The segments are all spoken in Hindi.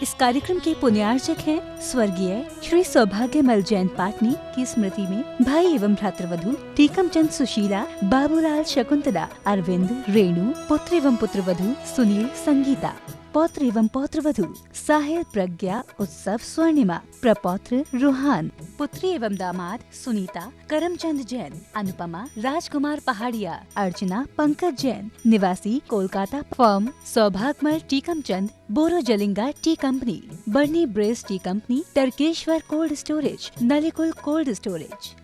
इस कार्यक्रम के पुण्यार्चक हैं स्वर्गीय श्री सौभाग्यमल जैन पाटनी की स्मृति में भाई एवं भ्रातृवधू टीकमचंद सुशीला, बाबूलाल, शकुंतला, अरविंद, रेणु, पुत्र एवं पुत्रवधू सुनील, संगीता, पौत्र एवं पौत्रवधू साहिल, प्रज्ञा, उत्सव, स्वर्णिमा, प्रपौत्र रूहान, पुत्री एवं दामाद सुनीता, करमचंद जैन, अनुपमा, राजकुमार पहाड़िया, अर्चना, पंकज जैन, निवासी Kolkata, firm Saubhagyamal Tikamchand, Boro Jalinga tea company, Burnie Brace tea company, Tarkeshwar cold storage, Nalikul cold storage.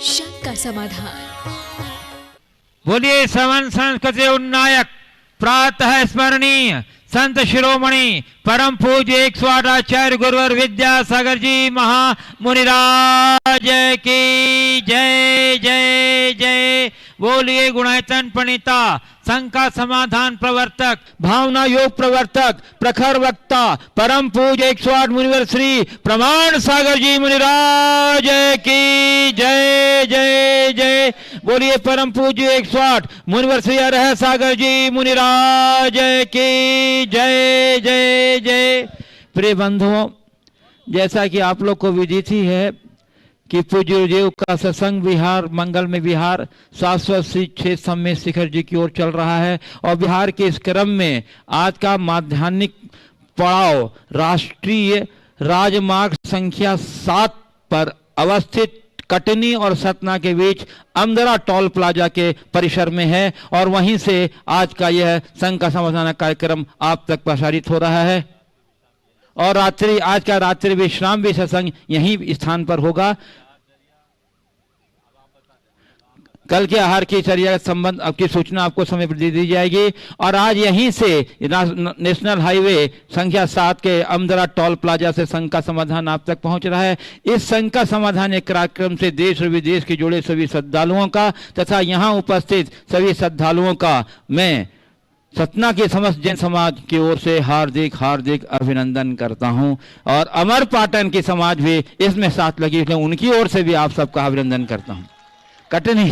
शंका समाधान। बोलिए सवन संस्कृति उन्नायक प्रातः स्मरणीय संत शिरोमणि परम पूज्य 108 आचार्य गुरुवर विद्यासागर जी महामुनिराज की जय जय जय। बोलिए गुणायतन प्रणीता, शंका समाधान प्रवर्तक, भावना योग प्रवर्तक, प्रखर वक्ता, परम पूज्य 108 मुनिवर श्री प्रमाण सागर जी मुनिराज की जय जय जय। बोलिए परम पूज्य 108 मुनिवर श्री अरह सागर जी मुनिराज की जय जय जय। प्रिय बंधुओं, जैसा कि आप लोग को विदित ही है कि पूज्य गुरुदेव का सत्संग विहार मंगल में विहार शाश्वत श्री क्षेत्र सम्मेद शिखर जी की ओर चल रहा है और विहार के इस क्रम में आज का माध्यान्हिक पड़ाव राष्ट्रीय राजमार्ग संख्या 7 पर अवस्थित कटनी और सतना के बीच अमदरा टोल प्लाजा के परिसर में है और वहीं से आज का यह शंका समाधान कार्यक्रम आप तक प्रसारित हो रहा है और आज का रात्रि विश्राम भी सत्संग यही स्थान पर होगा। कल के आहार की चर्या संबंध की सूचना आपको समय पर दे दी जाएगी और आज यहीं से नेशनल हाईवे संख्या 7 के अमदरा टोल प्लाजा से शंका समाधान आप तक पहुंच रहा है। इस शंका समाधान एक कार्यक्रम से देश और विदेश के जुड़े सभी श्रद्धालुओं का तथा यहाँ उपस्थित सभी श्रद्धालुओं का मैं सतना के समस्त जैन समाज की ओर से हार्दिक हार्दिक अभिनंदन करता हूं और अमर पाटन की समाज भी इसमें साथ लगी है, उनकी ओर से भी आप सबका अभिनंदन करता हूं। कटनी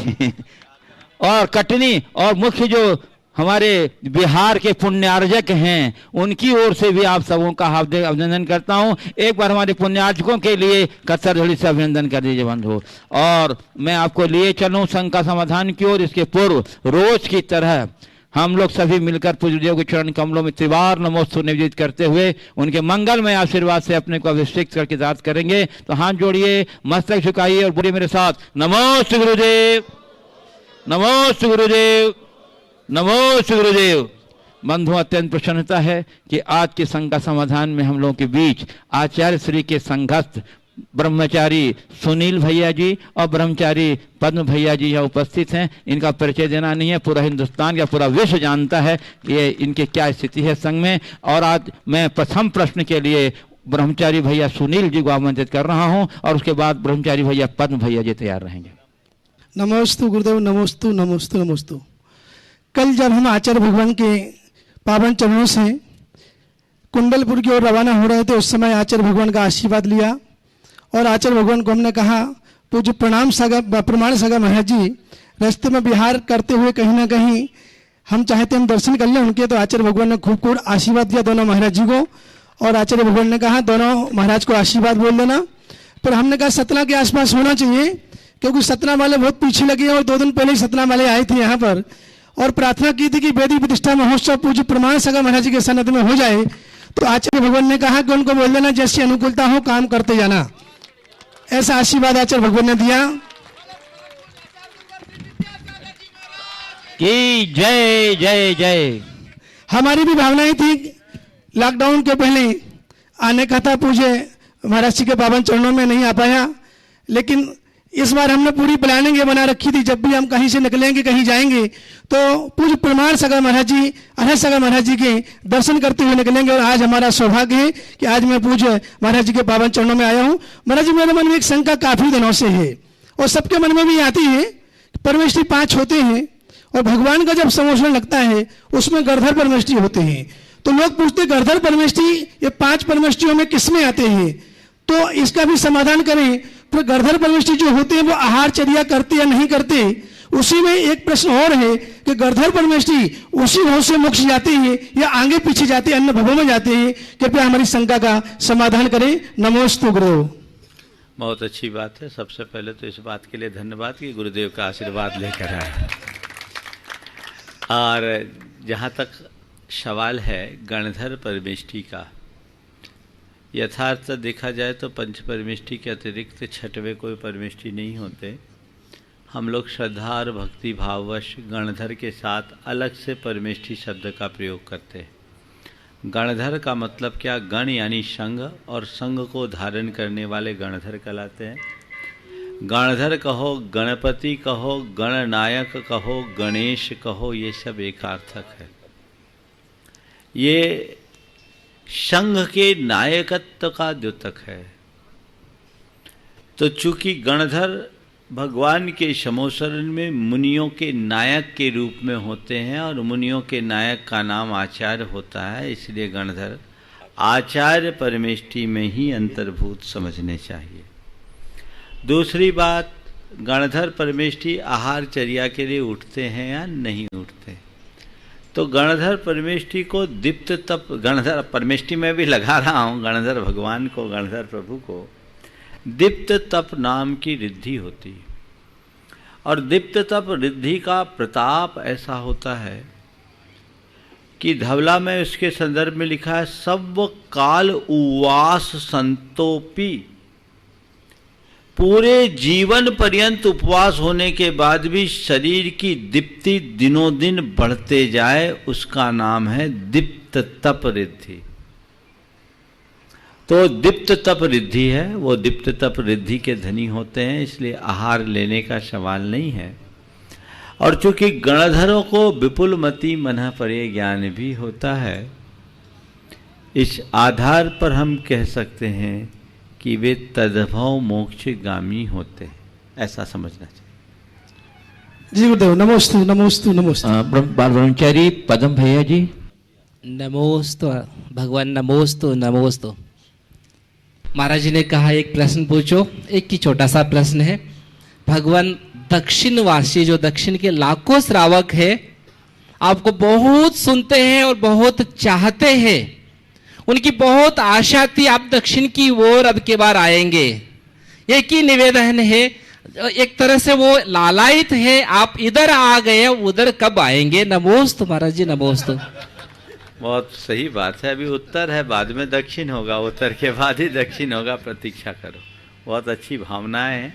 और मुख्य जो हमारे बिहार के पुण्यार्जक हैं उनकी ओर से भी आप सबों का हार्दिक अभिनंदन करता हूं। एक बार हमारे पुण्यार्जकों के लिए कत्तर झोली से अभिनंदन कर दीजिए बंधु। और मैं आपको लिए चलूं शंका समाधान की ओर। इसके पूर्व रोज की तरह हम लोग सभी मिलकर पूज्यदेव के चरण कमलों में त्रिवार नमोस्तु निवेदित करते हुए उनके मंगलमय आशीर्वाद से अपने को अभिषेक करके दात करेंगे। तो हाथ जोड़िए, मस्तक झुकाइए और बोलिए मेरे साथ, नमोस्तु गुरुदेव, नमोस्तु गुरुदेव, नमोस्तु गुरुदेव। बंधु, अत्यंत प्रसन्नता है कि आज के शंका समाधान में हम लोगों के बीच आचार्य श्री के संघस्थ ब्रह्मचारी सुनील भैया जी और ब्रह्मचारी पद्म भैया जी यहाँ उपस्थित हैं। इनका परिचय देना नहीं है, पूरा हिंदुस्तान या पूरा विश्व जानता है कि ये इनकी क्या स्थिति है संघ में। और आज मैं प्रथम प्रश्न के लिए ब्रह्मचारी भैया सुनील जी को आमंत्रित कर रहा हूँ और उसके बाद ब्रह्मचारी भैया पद्म भैया जी तैयार रहेंगे। नमोस्तु गुरुदेव, नमोस्तु नमोस्तु नमोस्तु। कल जब हम आचार्य भगवान के पावन चरणों से कुंडलपुर की ओर रवाना हो रहे थे उस समय आचार्य भगवान का आशीर्वाद लिया और आचार्य भगवान को हमने कहा, पूज्य प्रमाण सागर महाराज जी रास्ते में विहार करते हुए कहीं ना कहीं हम चाहते हम दर्शन कर लें उनके। तो आचार्य भगवान ने खूब खूब आशीर्वाद दिया दोनों महाराज जी को और आचार्य भगवान ने कहा दोनों महाराज को आशीर्वाद बोल देना। पर हमने कहा सतना के आसपास होना चाहिए क्योंकि सतना वाले बहुत पीछे लगे और 2 दिन पहले ही सतना वाले आए थे यहाँ पर और प्रार्थना की थी कि वेदी प्रतिष्ठा महोत्सव पूज्य प्रमाण सागर महाराज जी के सन्निधि में हो जाए। तो आचार्य भगवान ने कहा कि उनको बोल देना जैसी अनुकूलता हो काम करते जाना। ऐसा आशीर्वाद आचार्य भगवान ने दिया। की जय जय जय। हमारी भी भावनाएं थी, लॉकडाउन के पहले आने का था, पूज्य महाराज जी के पावन चरणों में नहीं आ पाया, लेकिन इस बार हमने पूरी प्लानिंग ये बना रखी थी जब भी हम कहीं से निकलेंगे कहीं जाएंगे तो पूज्य प्रमाण सागर महाराज जी, अरह सागर महाराज जी के दर्शन करते हुए निकलेंगे। और आज हमारा सौभाग्य है कि आज मैं पूज्य महाराज जी के पावन चरणों में आया हूँ। महाराज जी, मेरे मन में एक शंका काफी दिनों से है और सबके मन में भी आती है। परमेष्टि 5 होते हैं और भगवान का जब समोषण लगता है उसमें गर्धर परमेष्टि होते हैं। तो लोग पूछते गर्धर परमेष्टि ये 5 परमेष्टियों में किसमें आते हैं, तो इसका भी समाधान करें। तो गर्धर परमेष्टि जो होते हैं वो आहार चर्या करते या नहीं करते उसी में एक प्रश्न और है कि गणधर परमेष्ठी उसी भाव से मोक्ष जाते हैं या आगे पीछे जाते हैं, अन्य भवों में जाते हैं? कृपया हमारी शंका का समाधान करें। नमोस्तु गुरुदेव। बहुत अच्छी बात है। सबसे पहले तो इस बात के लिए धन्यवाद कि गुरुदेव का आशीर्वाद लेकर आए। और जहाँ तक सवाल है गणधर परमेष्ठी का, यथार्थ देखा जाए तो पंच परमेष्ठी के अतिरिक्त छठवें कोई परमेष्ठी नहीं होते। हम लोग श्रद्धा और भक्ति भाववश गणधर के साथ अलग से परमेष्ठी शब्द का प्रयोग करते हैं। गणधर का मतलब क्या? गण यानी संघ, और संघ को धारण करने वाले गणधर कहलाते हैं। गणधर कहो, गणपति कहो, गणनायक कहो, गणेश कहो, ये सब एक अर्थक है। ये संघ के नायकत्व का द्योतक है। तो चूंकि गणधर भगवान के समोसरण में मुनियों के नायक के रूप में होते हैं और मुनियों के नायक का नाम आचार्य होता है, इसलिए गणधर आचार्य परमेष्ठी में ही अंतर्भूत समझने चाहिए। दूसरी बात, गणधर परमेष्ठी आहारचर्या के लिए उठते हैं या नहीं उठते? तो गणधर परमेष्ठी को दीप्त तप, गणधर परमेष्ठी में भी लगा रहा हूँ, गणधर भगवान को, गणधर प्रभु को दीप्त तप नाम की रिद्धि होती है। और दीप्त तप रिद्धि का प्रताप ऐसा होता है कि धवला में उसके संदर्भ में लिखा है, सब काल उवास संतोपी, पूरे जीवन पर्यंत उपवास होने के बाद भी शरीर की दीप्ति दिनों दिन बढ़ते जाए, उसका नाम है दीप्त तप रिद्धि। तो दीप्त तप रिद्धि है, वो दीप्त तप रिद्धि के धनी होते हैं, इसलिए आहार लेने का सवाल नहीं है। और चूंकि गणधरों को विपुल मति मनः परे ज्ञान भी होता है, इस आधार पर हम कह सकते हैं कि वे तद्भव मोक्षगामी होते हैं, ऐसा समझना चाहिए। जी गुरुदेव, नमोस्तु नमोस्तु नमोस्तु। बाल ब्रह्मचारी पदम भैया जी। नमोस्तु भगवान, नमोस्तु नमोस्तु। महाराज जी ने कहा एक प्रश्न पूछो। एक ही छोटा सा प्रश्न है। भगवान दक्षिणवासी, जो दक्षिण के लाखों श्रावक है, आपको बहुत सुनते हैं और बहुत चाहते हैं, उनकी बहुत आशा थी आप दक्षिण की ओर अब के बार आएंगे। एक ही निवेदन है, एक तरह से वो लालायित है, आप इधर आ गए, उधर कब आएंगे? नमोस्तु महाराज जी, नमोस्तु। बहुत सही बात है। अभी उत्तर है, बाद में दक्षिण होगा, उत्तर के बाद ही दक्षिण होगा, प्रतीक्षा करो। बहुत अच्छी भावनाएं हैं।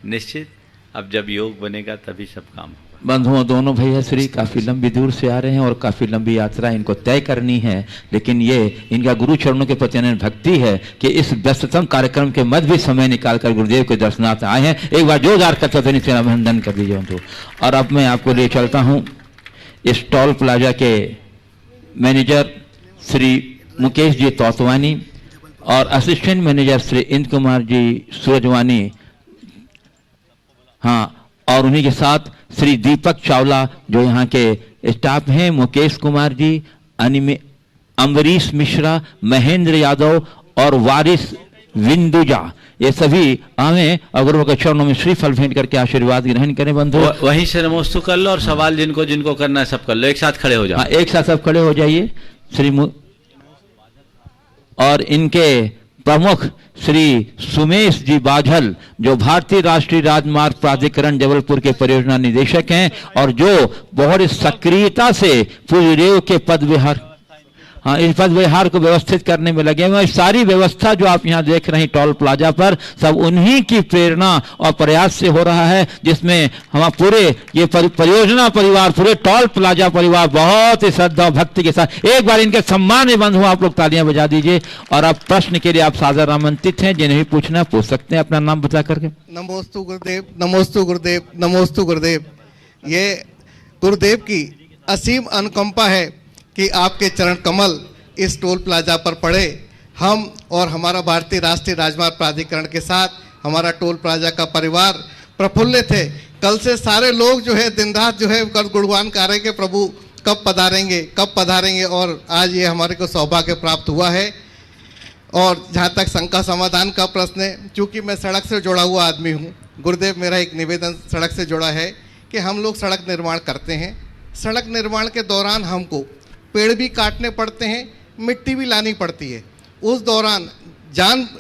निश्चित अब जब योग बनेगा तभी सब काम होगा। बंधुओं, दोनों भैया श्री काफी लंबी दूर से आ रहे हैं और काफी लंबी यात्रा इनको तय करनी है, लेकिन ये इनका गुरु चरणों के प्रति भक्ति है कि इस व्यस्ततम कार्यक्रम के मध्य भी समय निकालकर गुरुदेव के दर्शनार्थ आए हैं। एक बार जोरदार करते से अभिनंदन कर दीजिए उनको। और अब मैं आपको ले चलता हूँ इस टोल प्लाजा के मैनेजर श्री मुकेश जी तोतवानी और असिस्टेंट मैनेजर श्री इंद्र कुमार जी सूरजवानी, हाँ, और उन्हीं के साथ श्री दीपक चावला जो यहाँ के स्टाफ हैं, मुकेश कुमार जी, अम्बरीश मिश्रा, महेंद्र यादव और वारिस विंदुजा, ये सभी आवे अगर के चरणों में श्रीफल भेंट करके आशीर्वाद ग्रहण करें। बंधु वहीं से नमोस्तु कर लो और सवाल जिनको जिनको करना है सब कर लो, एक साथ खड़े हो जाओ। हाँ, एक साथ सब खड़े हो जाइए। और इनके प्रमुख श्री सुमेश जी बाझल जो भारतीय राष्ट्रीय राजमार्ग प्राधिकरण जबलपुर के परियोजना निदेशक हैं और जो बहुत सक्रियता से पूरी रेव के पद विहार, हाँ, इस पद विहार को व्यवस्थित करने में लगे हुए। सारी व्यवस्था जो आप यहाँ देख रहे हैं टोल प्लाजा पर, सब उन्हीं की प्रेरणा और प्रयास से हो रहा है, जिसमें हम पूरे ये परियोजना परिवार, पूरे टोल प्लाजा परिवार बहुत ही श्रद्धा भक्ति के साथ एक बार इनके सम्मान में बंधु आप लोग तालियां बजा दीजिए। और अब प्रश्न के लिए आप सादर आमंत्रित हैं, जिन्हें भी पूछना पूछ सकते हैं अपना नाम बता करके। नमोस्तु गुरुदेव, नमोस्तु गुरुदेव, नमोस्तु गुरुदेव। ये गुरुदेव की असीम अनुकंपा है कि आपके चरण कमल इस टोल प्लाजा पर पड़े। हम और हमारा भारतीय राष्ट्रीय राजमार्ग प्राधिकरण के साथ हमारा टोल प्लाजा का परिवार प्रफुल्लित है। कल से सारे लोग जो है दिन रात जो है कल गुणगान गा रहे हैं कि प्रभु कब पधारेंगे, कब पधारेंगे, और आज ये हमारे को सौभाग्य प्राप्त हुआ है। और जहाँ तक शंका समाधान का प्रश्न है, चूँकि मैं सड़क से जुड़ा हुआ आदमी हूँ, गुरुदेव मेरा एक निवेदन सड़क से जुड़ा है कि हम लोग सड़क निर्माण करते हैं, सड़क निर्माण के दौरान हमको पेड़ भी काटने पड़ते हैं, मिट्टी भी लानी पड़ती है। उस दौरान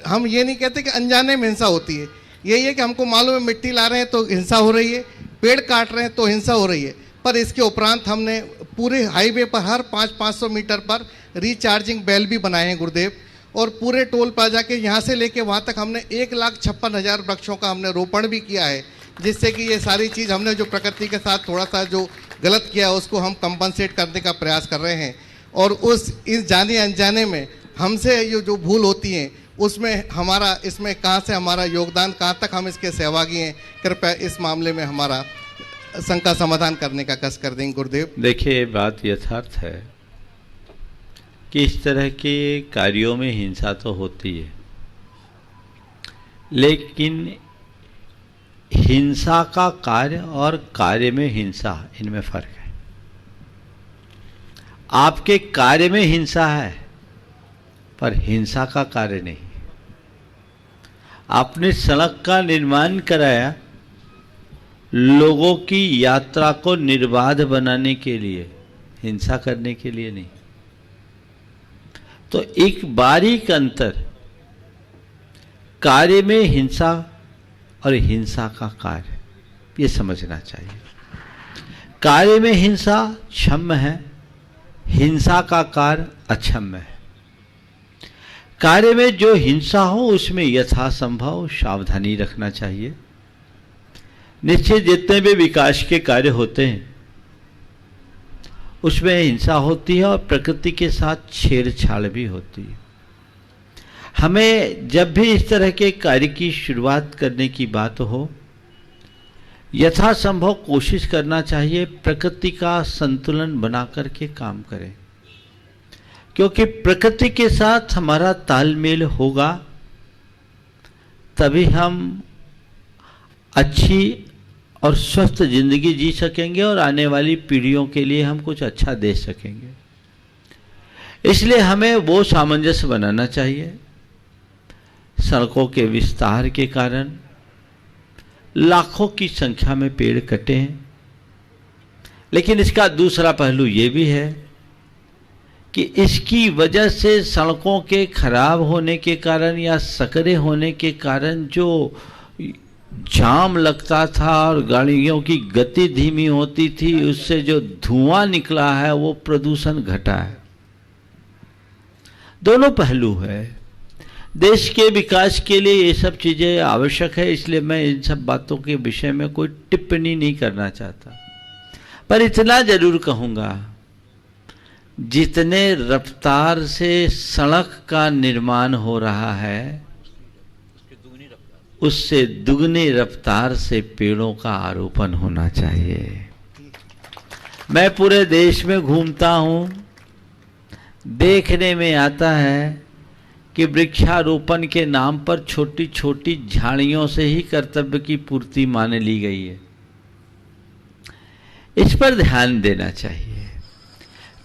हम ये नहीं कहते कि अनजाने में हिंसा होती है, यही है कि हमको मालूम है मिट्टी ला रहे हैं तो हिंसा हो रही है, पेड़ काट रहे हैं तो हिंसा हो रही है, पर इसके उपरांत हमने पूरे हाईवे पर हर 500 मीटर पर रिचार्जिंग बेल भी बनाए हैं गुरुदेव, और पूरे टोल प्लाजा के यहाँ से लेके वहाँ तक हमने 1,56,000 वृक्षों का हमने रोपण भी किया है, जिससे कि ये सारी चीज़ हमने जो प्रकृति के साथ थोड़ा सा जो गलत किया उसको हम कंपनसेट करने का प्रयास कर रहे हैं। और इस जाने अनजाने में हमसे ये जो भूल होती हैं उसमें हमारा इसमें कहाँ से हमारा योगदान, कहाँ तक हम इसके सहभागी हैं, कृपया इस मामले में हमारा शंका समाधान करने का कष्ट कर देंगे गुरुदेव। देखिए, बात यथार्थ है कि इस तरह के कार्यों में हिंसा तो होती है, लेकिन हिंसा का कार्य और कार्य में हिंसा, इनमें फर्क है। आपके कार्य में हिंसा है पर हिंसा का कार्य नहीं। आपने सड़क का निर्माण कराया लोगों की यात्रा को निर्बाध बनाने के लिए, हिंसा करने के लिए नहीं। तो एक बारीक अंतर कार्य में हिंसा और हिंसा का कार्य, ये समझना चाहिए। कार्य में हिंसा क्षम्य है, हिंसा का कार्य अक्षम्य है। कार्य में जो हिंसा हो उसमें यथासंभव सावधानी रखना चाहिए। निश्चित जितने भी विकास के कार्य होते हैं उसमें हिंसा होती है और प्रकृति के साथ छेड़छाड़ भी होती है। हमें जब भी इस तरह के कार्य की शुरुआत करने की बात हो, यथासंभव कोशिश करना चाहिए प्रकृति का संतुलन बना करके काम करें, क्योंकि प्रकृति के साथ हमारा तालमेल होगा तभी हम अच्छी और स्वस्थ जिंदगी जी सकेंगे और आने वाली पीढ़ियों के लिए हम कुछ अच्छा दे सकेंगे। इसलिए हमें वो सामंजस्य बनाना चाहिए। सड़कों के विस्तार के कारण लाखों की संख्या में पेड़ कटे हैं, लेकिन इसका दूसरा पहलू ये भी है कि इसकी वजह से सड़कों के खराब होने के कारण या सकरे होने के कारण जो जाम लगता था और गाड़ियों की गति धीमी होती थी, उससे जो धुआं निकला है वो प्रदूषण घटा है। दोनों पहलू है। देश के विकास के लिए ये सब चीजें आवश्यक है, इसलिए मैं इन सब बातों के विषय में कोई टिप्पणी नहीं करना चाहता, पर इतना जरूर कहूंगा, जितने रफ्तार से सड़क का निर्माण हो रहा है उससे दुगनी रफ्तार से पेड़ों का आरोपण होना चाहिए। मैं पूरे देश में घूमता हूं, देखने में आता है कि वृक्षारोपण के नाम पर छोटी छोटी झाड़ियों से ही कर्तव्य की पूर्ति मान ली गई है। इस पर ध्यान देना चाहिए,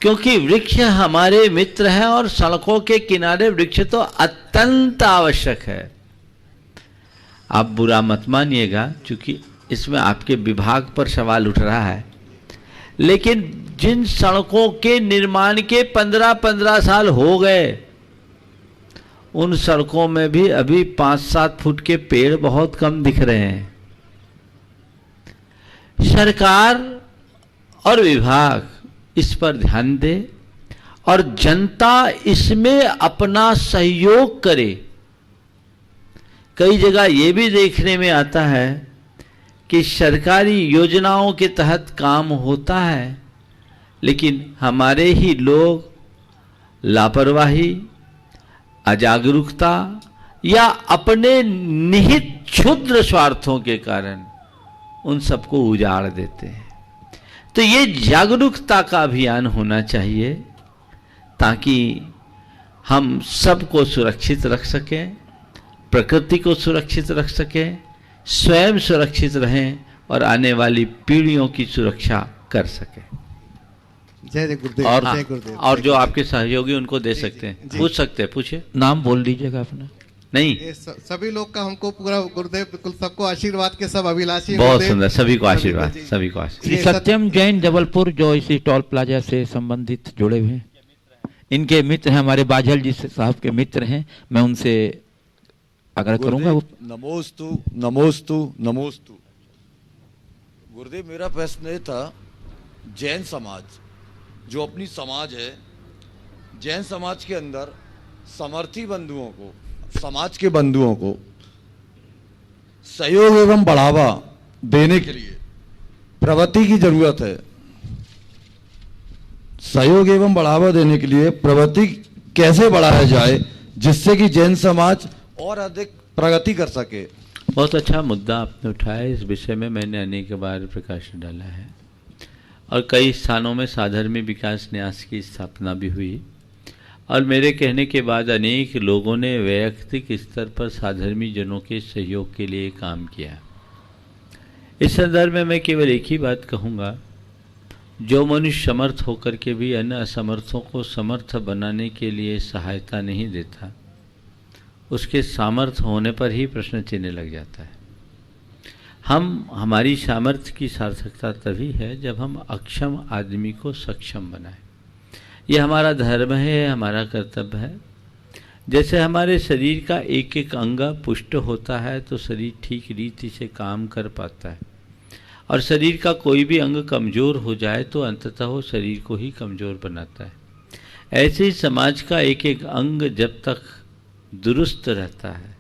क्योंकि वृक्ष हमारे मित्र हैं और सड़कों के किनारे वृक्ष तो अत्यंत आवश्यक है। आप बुरा मत मानिएगा, क्योंकि इसमें आपके विभाग पर सवाल उठ रहा है, लेकिन जिन सड़कों के निर्माण के 15-15 साल हो गए, उन सड़कों में भी अभी 5-7 फुट के पेड़ बहुत कम दिख रहे हैं। सरकार और विभाग इस पर ध्यान दे और जनता इसमें अपना सहयोग करे। कई जगह ये भी देखने में आता है कि सरकारी योजनाओं के तहत काम होता है, लेकिन हमारे ही लोग लापरवाही, अजागरूकता या अपने निहित क्षुद्र स्वार्थों के कारण उन सबको उजाड़ देते हैं। तो ये जागरूकता का अभियान होना चाहिए ताकि हम सबको सुरक्षित रख सकें, प्रकृति को सुरक्षित रख सकें, स्वयं सुरक्षित रहें और आने वाली पीढ़ियों की सुरक्षा कर सकें। जय गुरुदेव। और जय गुरुदेव। और जो आपके सहयोगी उनको दे सकते हैं, पूछ सकते हैं, पूछिए। नाम बोल दीजिएगा अपना। नहीं, ये सभी लोग का हमको पूरा गुरुदेव बिल्कुल सबको आशीर्वाद के सब अभिलाषी हैं बहुत गुरुदेव। सुंदर, सभी को आशीर्वाद, जी। सभी को आशीर्वाद। श्री ये सत्यम जैन जबलपुर जो इसी टोल प्लाजा से संबंधित जुड़े हुए हैं, इनके मित्र हैं, हमारे बाझल जी साहब के मित्र हैं। मैं उनसे आग्रह करूंगा वो नमोस्तु नमोस्तु नमोस्तु। गुरुदेव, मेरा प्रश्न ये था, जैन समाज जो अपनी समाज है, जैन समाज के अंदर समर्थी बंधुओं को, समाज के बंधुओं को सहयोग एवं बढ़ावा देने के लिए प्रवृत्ति की जरूरत है। सहयोग एवं बढ़ावा देने के लिए प्रवृत्ति कैसे बढ़ाया जाए जिससे कि जैन समाज और अधिक प्रगति कर सके। बहुत अच्छा मुद्दा आपने उठाया। इस विषय में मैंने अनेक बार प्रकाश डाला है और कई स्थानों में साधर्मी विकास न्यास की स्थापना भी हुई और मेरे कहने के बाद अनेक लोगों ने वैयक्तिक स्तर पर साधर्मी जनों के सहयोग के लिए काम किया। इस संदर्भ में मैं केवल एक ही बात कहूँगा, जो मनुष्य समर्थ होकर के भी अन्य असमर्थों को समर्थ बनाने के लिए सहायता नहीं देता, उसके सामर्थ्य होने पर ही प्रश्न चिन्ह लग जाता है। हमारी सामर्थ्य की सार्थकता तभी है जब हम अक्षम आदमी को सक्षम बनाएं। यह हमारा धर्म है, हमारा कर्तव्य है। जैसे हमारे शरीर का एक एक अंग पुष्ट होता है तो शरीर ठीक रीति से काम कर पाता है, और शरीर का कोई भी अंग कमज़ोर हो जाए तो अंततः वो शरीर को ही कमज़ोर बनाता है। ऐसे ही समाज का एक एक अंग जब तक दुरुस्त रहता है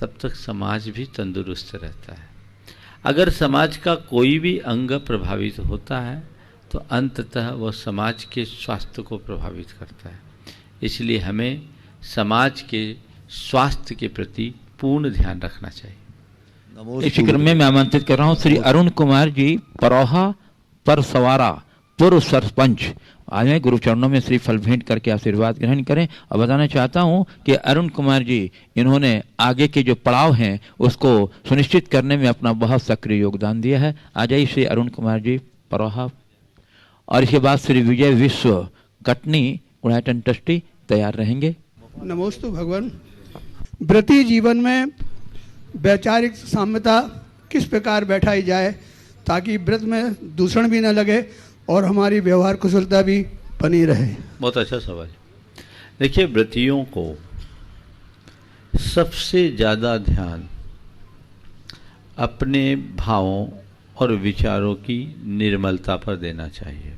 तब तक समाज भी तंदुरुस्त रहता है। अगर समाज का कोई भी अंग प्रभावित होता है तो अंततः वह समाज के स्वास्थ्य को प्रभावित करता है। इसलिए हमें समाज के स्वास्थ्य के प्रति पूर्ण ध्यान रखना चाहिए। इसी क्रम में मैं आमंत्रित कर रहा हूँ श्री अरुण कुमार जी, परोहा परसवारा, पूर्व सरपंच। आज मैं गुरु चरणों में श्री फल भेंट करके आशीर्वाद ग्रहण करें। और बताना चाहता हूं कि अरुण कुमार जी इन्होंने आगे के जो पड़ाव हैं उसको सुनिश्चित करने में अपना बहुत सक्रिय योगदान दिया है। आ जाइए श्री अरुण कुमार जी परोहा। और इसके बाद श्री विजय विश्व कटनी उड़ाटन ट्रस्टी तैयार रहेंगे। नमोस्तु भगवान। व्रती जीवन में वैचारिक साम्यता किस प्रकार बैठाई जाए ताकि व्रत में दूषण भी न लगे और हमारी व्यवहार कुशलता भी बनी रहे। बहुत अच्छा सवाल। देखिए, व्रतियों को सबसे ज़्यादा ध्यान अपने भावों और विचारों की निर्मलता पर देना चाहिए।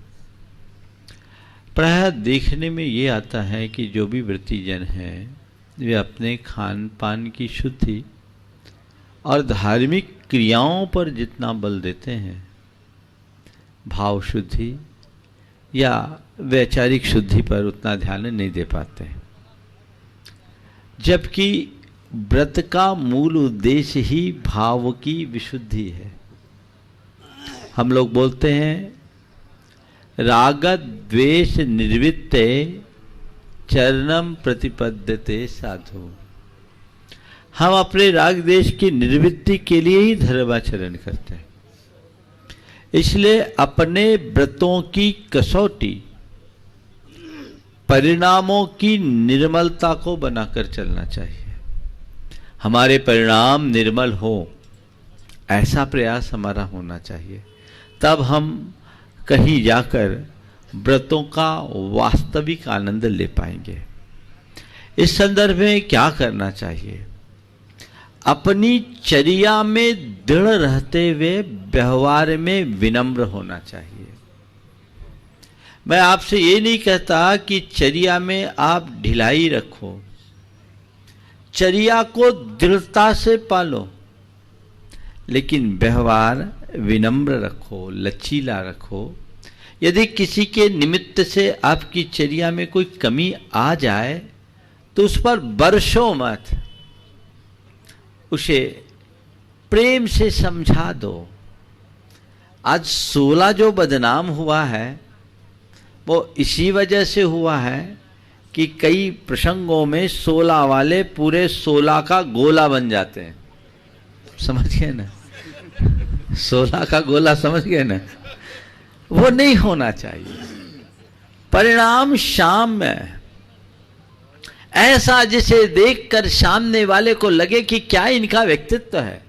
प्रायः देखने में ये आता है कि जो भी व्रतीजन हैं वे अपने खान पान की शुद्धि और धार्मिक क्रियाओं पर जितना बल देते हैं, भाव शुद्धि या वैचारिक शुद्धि पर उतना ध्यान नहीं दे पाते। जबकि व्रत का मूल उद्देश्य ही भाव की विशुद्धि है। हम लोग बोलते हैं राग द्वेष निर्वृत्ते चरणम प्रतिपद्यते साधु। हम अपने राग द्वेष की निर्वृत्ति के लिए ही धर्माचरण करते हैं। इसलिए अपने व्रतों की कसौटी परिणामों की निर्मलता को बनाकर चलना चाहिए। हमारे परिणाम निर्मल हो ऐसा प्रयास हमारा होना चाहिए, तब हम कहीं जाकर व्रतों का वास्तविक आनंद ले पाएंगे। इस संदर्भ में क्या करना चाहिए? अपनी चर्या में दृढ़ रहते हुए व्यवहार में विनम्र होना चाहिए। मैं आपसे ये नहीं कहता कि चर्या में आप ढिलाई रखो, चर्या को दृढ़ता से पालो, लेकिन व्यवहार विनम्र रखो, लचीला रखो। यदि किसी के निमित्त से आपकी चर्या में कोई कमी आ जाए तो उस पर बरसो मत, उसे प्रेम से समझा दो। आज 16 जो बदनाम हुआ है वो इसी वजह से हुआ है कि कई प्रसंगों में 16 वाले पूरे 16 का गोला बन जाते हैं। समझ गए ना? 16 का गोला समझ गए ना? वो नहीं होना चाहिए। परिणाम शाम में ऐसा जिसे देखकर सामने वाले को लगे कि क्या इनका व्यक्तित्व है,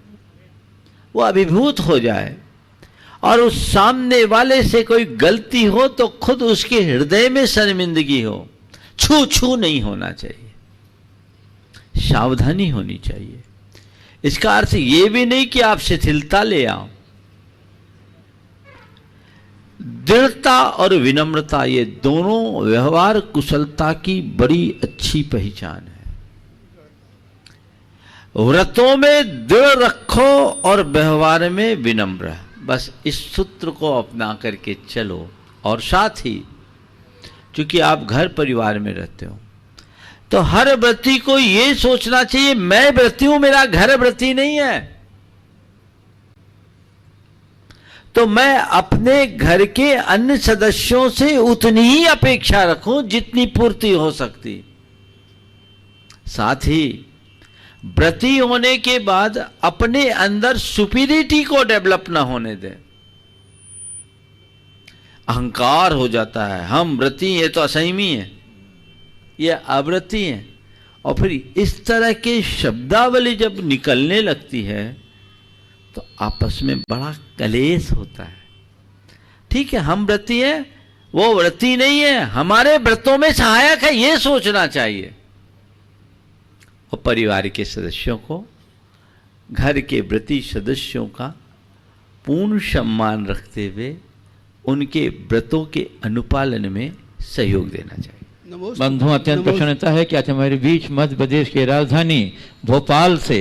वो अभिभूत हो जाए। और उस सामने वाले से कोई गलती हो तो खुद उसके हृदय में शर्मिंदगी हो। छू छू नहीं होना चाहिए, सावधानी होनी चाहिए। इसका अर्थ ये भी नहीं कि आप शिथिलता ले आओ। दृढ़ता और विनम्रता ये दोनों व्यवहार कुशलता की बड़ी अच्छी पहचान है। व्रतों में दृढ़ रखो और व्यवहार में विनम्र। बस इस सूत्र को अपना करके चलो। और साथ ही चूंकि आप घर परिवार में रहते हो तो हर व्रती को यह सोचना चाहिए मैं व्रती हूं, मेरा घर व्रती नहीं है, तो मैं अपने घर के अन्य सदस्यों से उतनी ही अपेक्षा रखूं जितनी पूर्ति हो सकती। साथ ही व्रती होने के बाद अपने अंदर सुपीरियरिटी को डेवलप ना होने दें। अहंकार हो जाता है, हम व्रती ये तो असंयमी है, ये अव्रती है, और फिर इस तरह के शब्दावली जब निकलने लगती है तो आपस में बड़ा कलेश होता है। ठीक है, हम व्रती हैं, वो व्रती नहीं है, हमारे व्रतों में सहायक है, ये सोचना चाहिए। और परिवार के सदस्यों को, घर के व्रती सदस्यों का पूर्ण सम्मान रखते हुए उनके व्रतों के अनुपालन में सहयोग देना चाहिए। बंधु, अत्यंत प्रसन्नता है कि आज हमारे बीच मध्य प्रदेश की राजधानी भोपाल से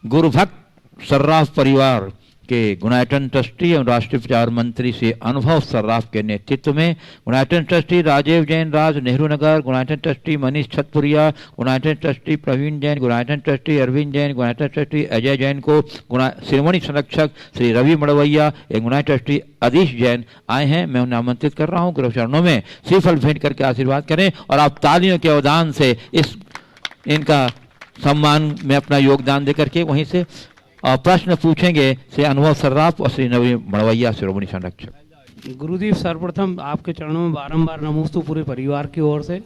गुरुभक्त सर्राफ परिवार के गुणायतन ट्रस्टी एवं राष्ट्रीय प्रचार मंत्री श्री अनुभव सर्राफ के नेतृत्व में Gunayatan trustee Rajiv Jain Raj Nehru Nagar, Gunayatan trustee Manish Chhatpuriya, Gunayatan trustee Praveen Jain, Gunayatan trustee Arvind Jain, Gunayatan trustee Ajay Jain को शिरोमणि संरक्षक श्री रवि मड़वैया एवं गुणायतन ट्रस्टी अधीश जैन आए हैं। मैं उन्हें आमंत्रित कर रहा हूँ गुरु चरणों में श्रीफल भेंट करके आशीर्वाद करें और आप तालियों के अवदान से इनका सम्मान में अपना योगदान दे करके वहीं से प्रश्न पूछेंगे श्री अनुभव सर्राफ और श्री नवी मड़वैया शिरोमणि संरक्षक। गुरुदेव, सर्वप्रथम आपके चरणों में बारंबार नमोस्तु पूरे परिवार की ओर से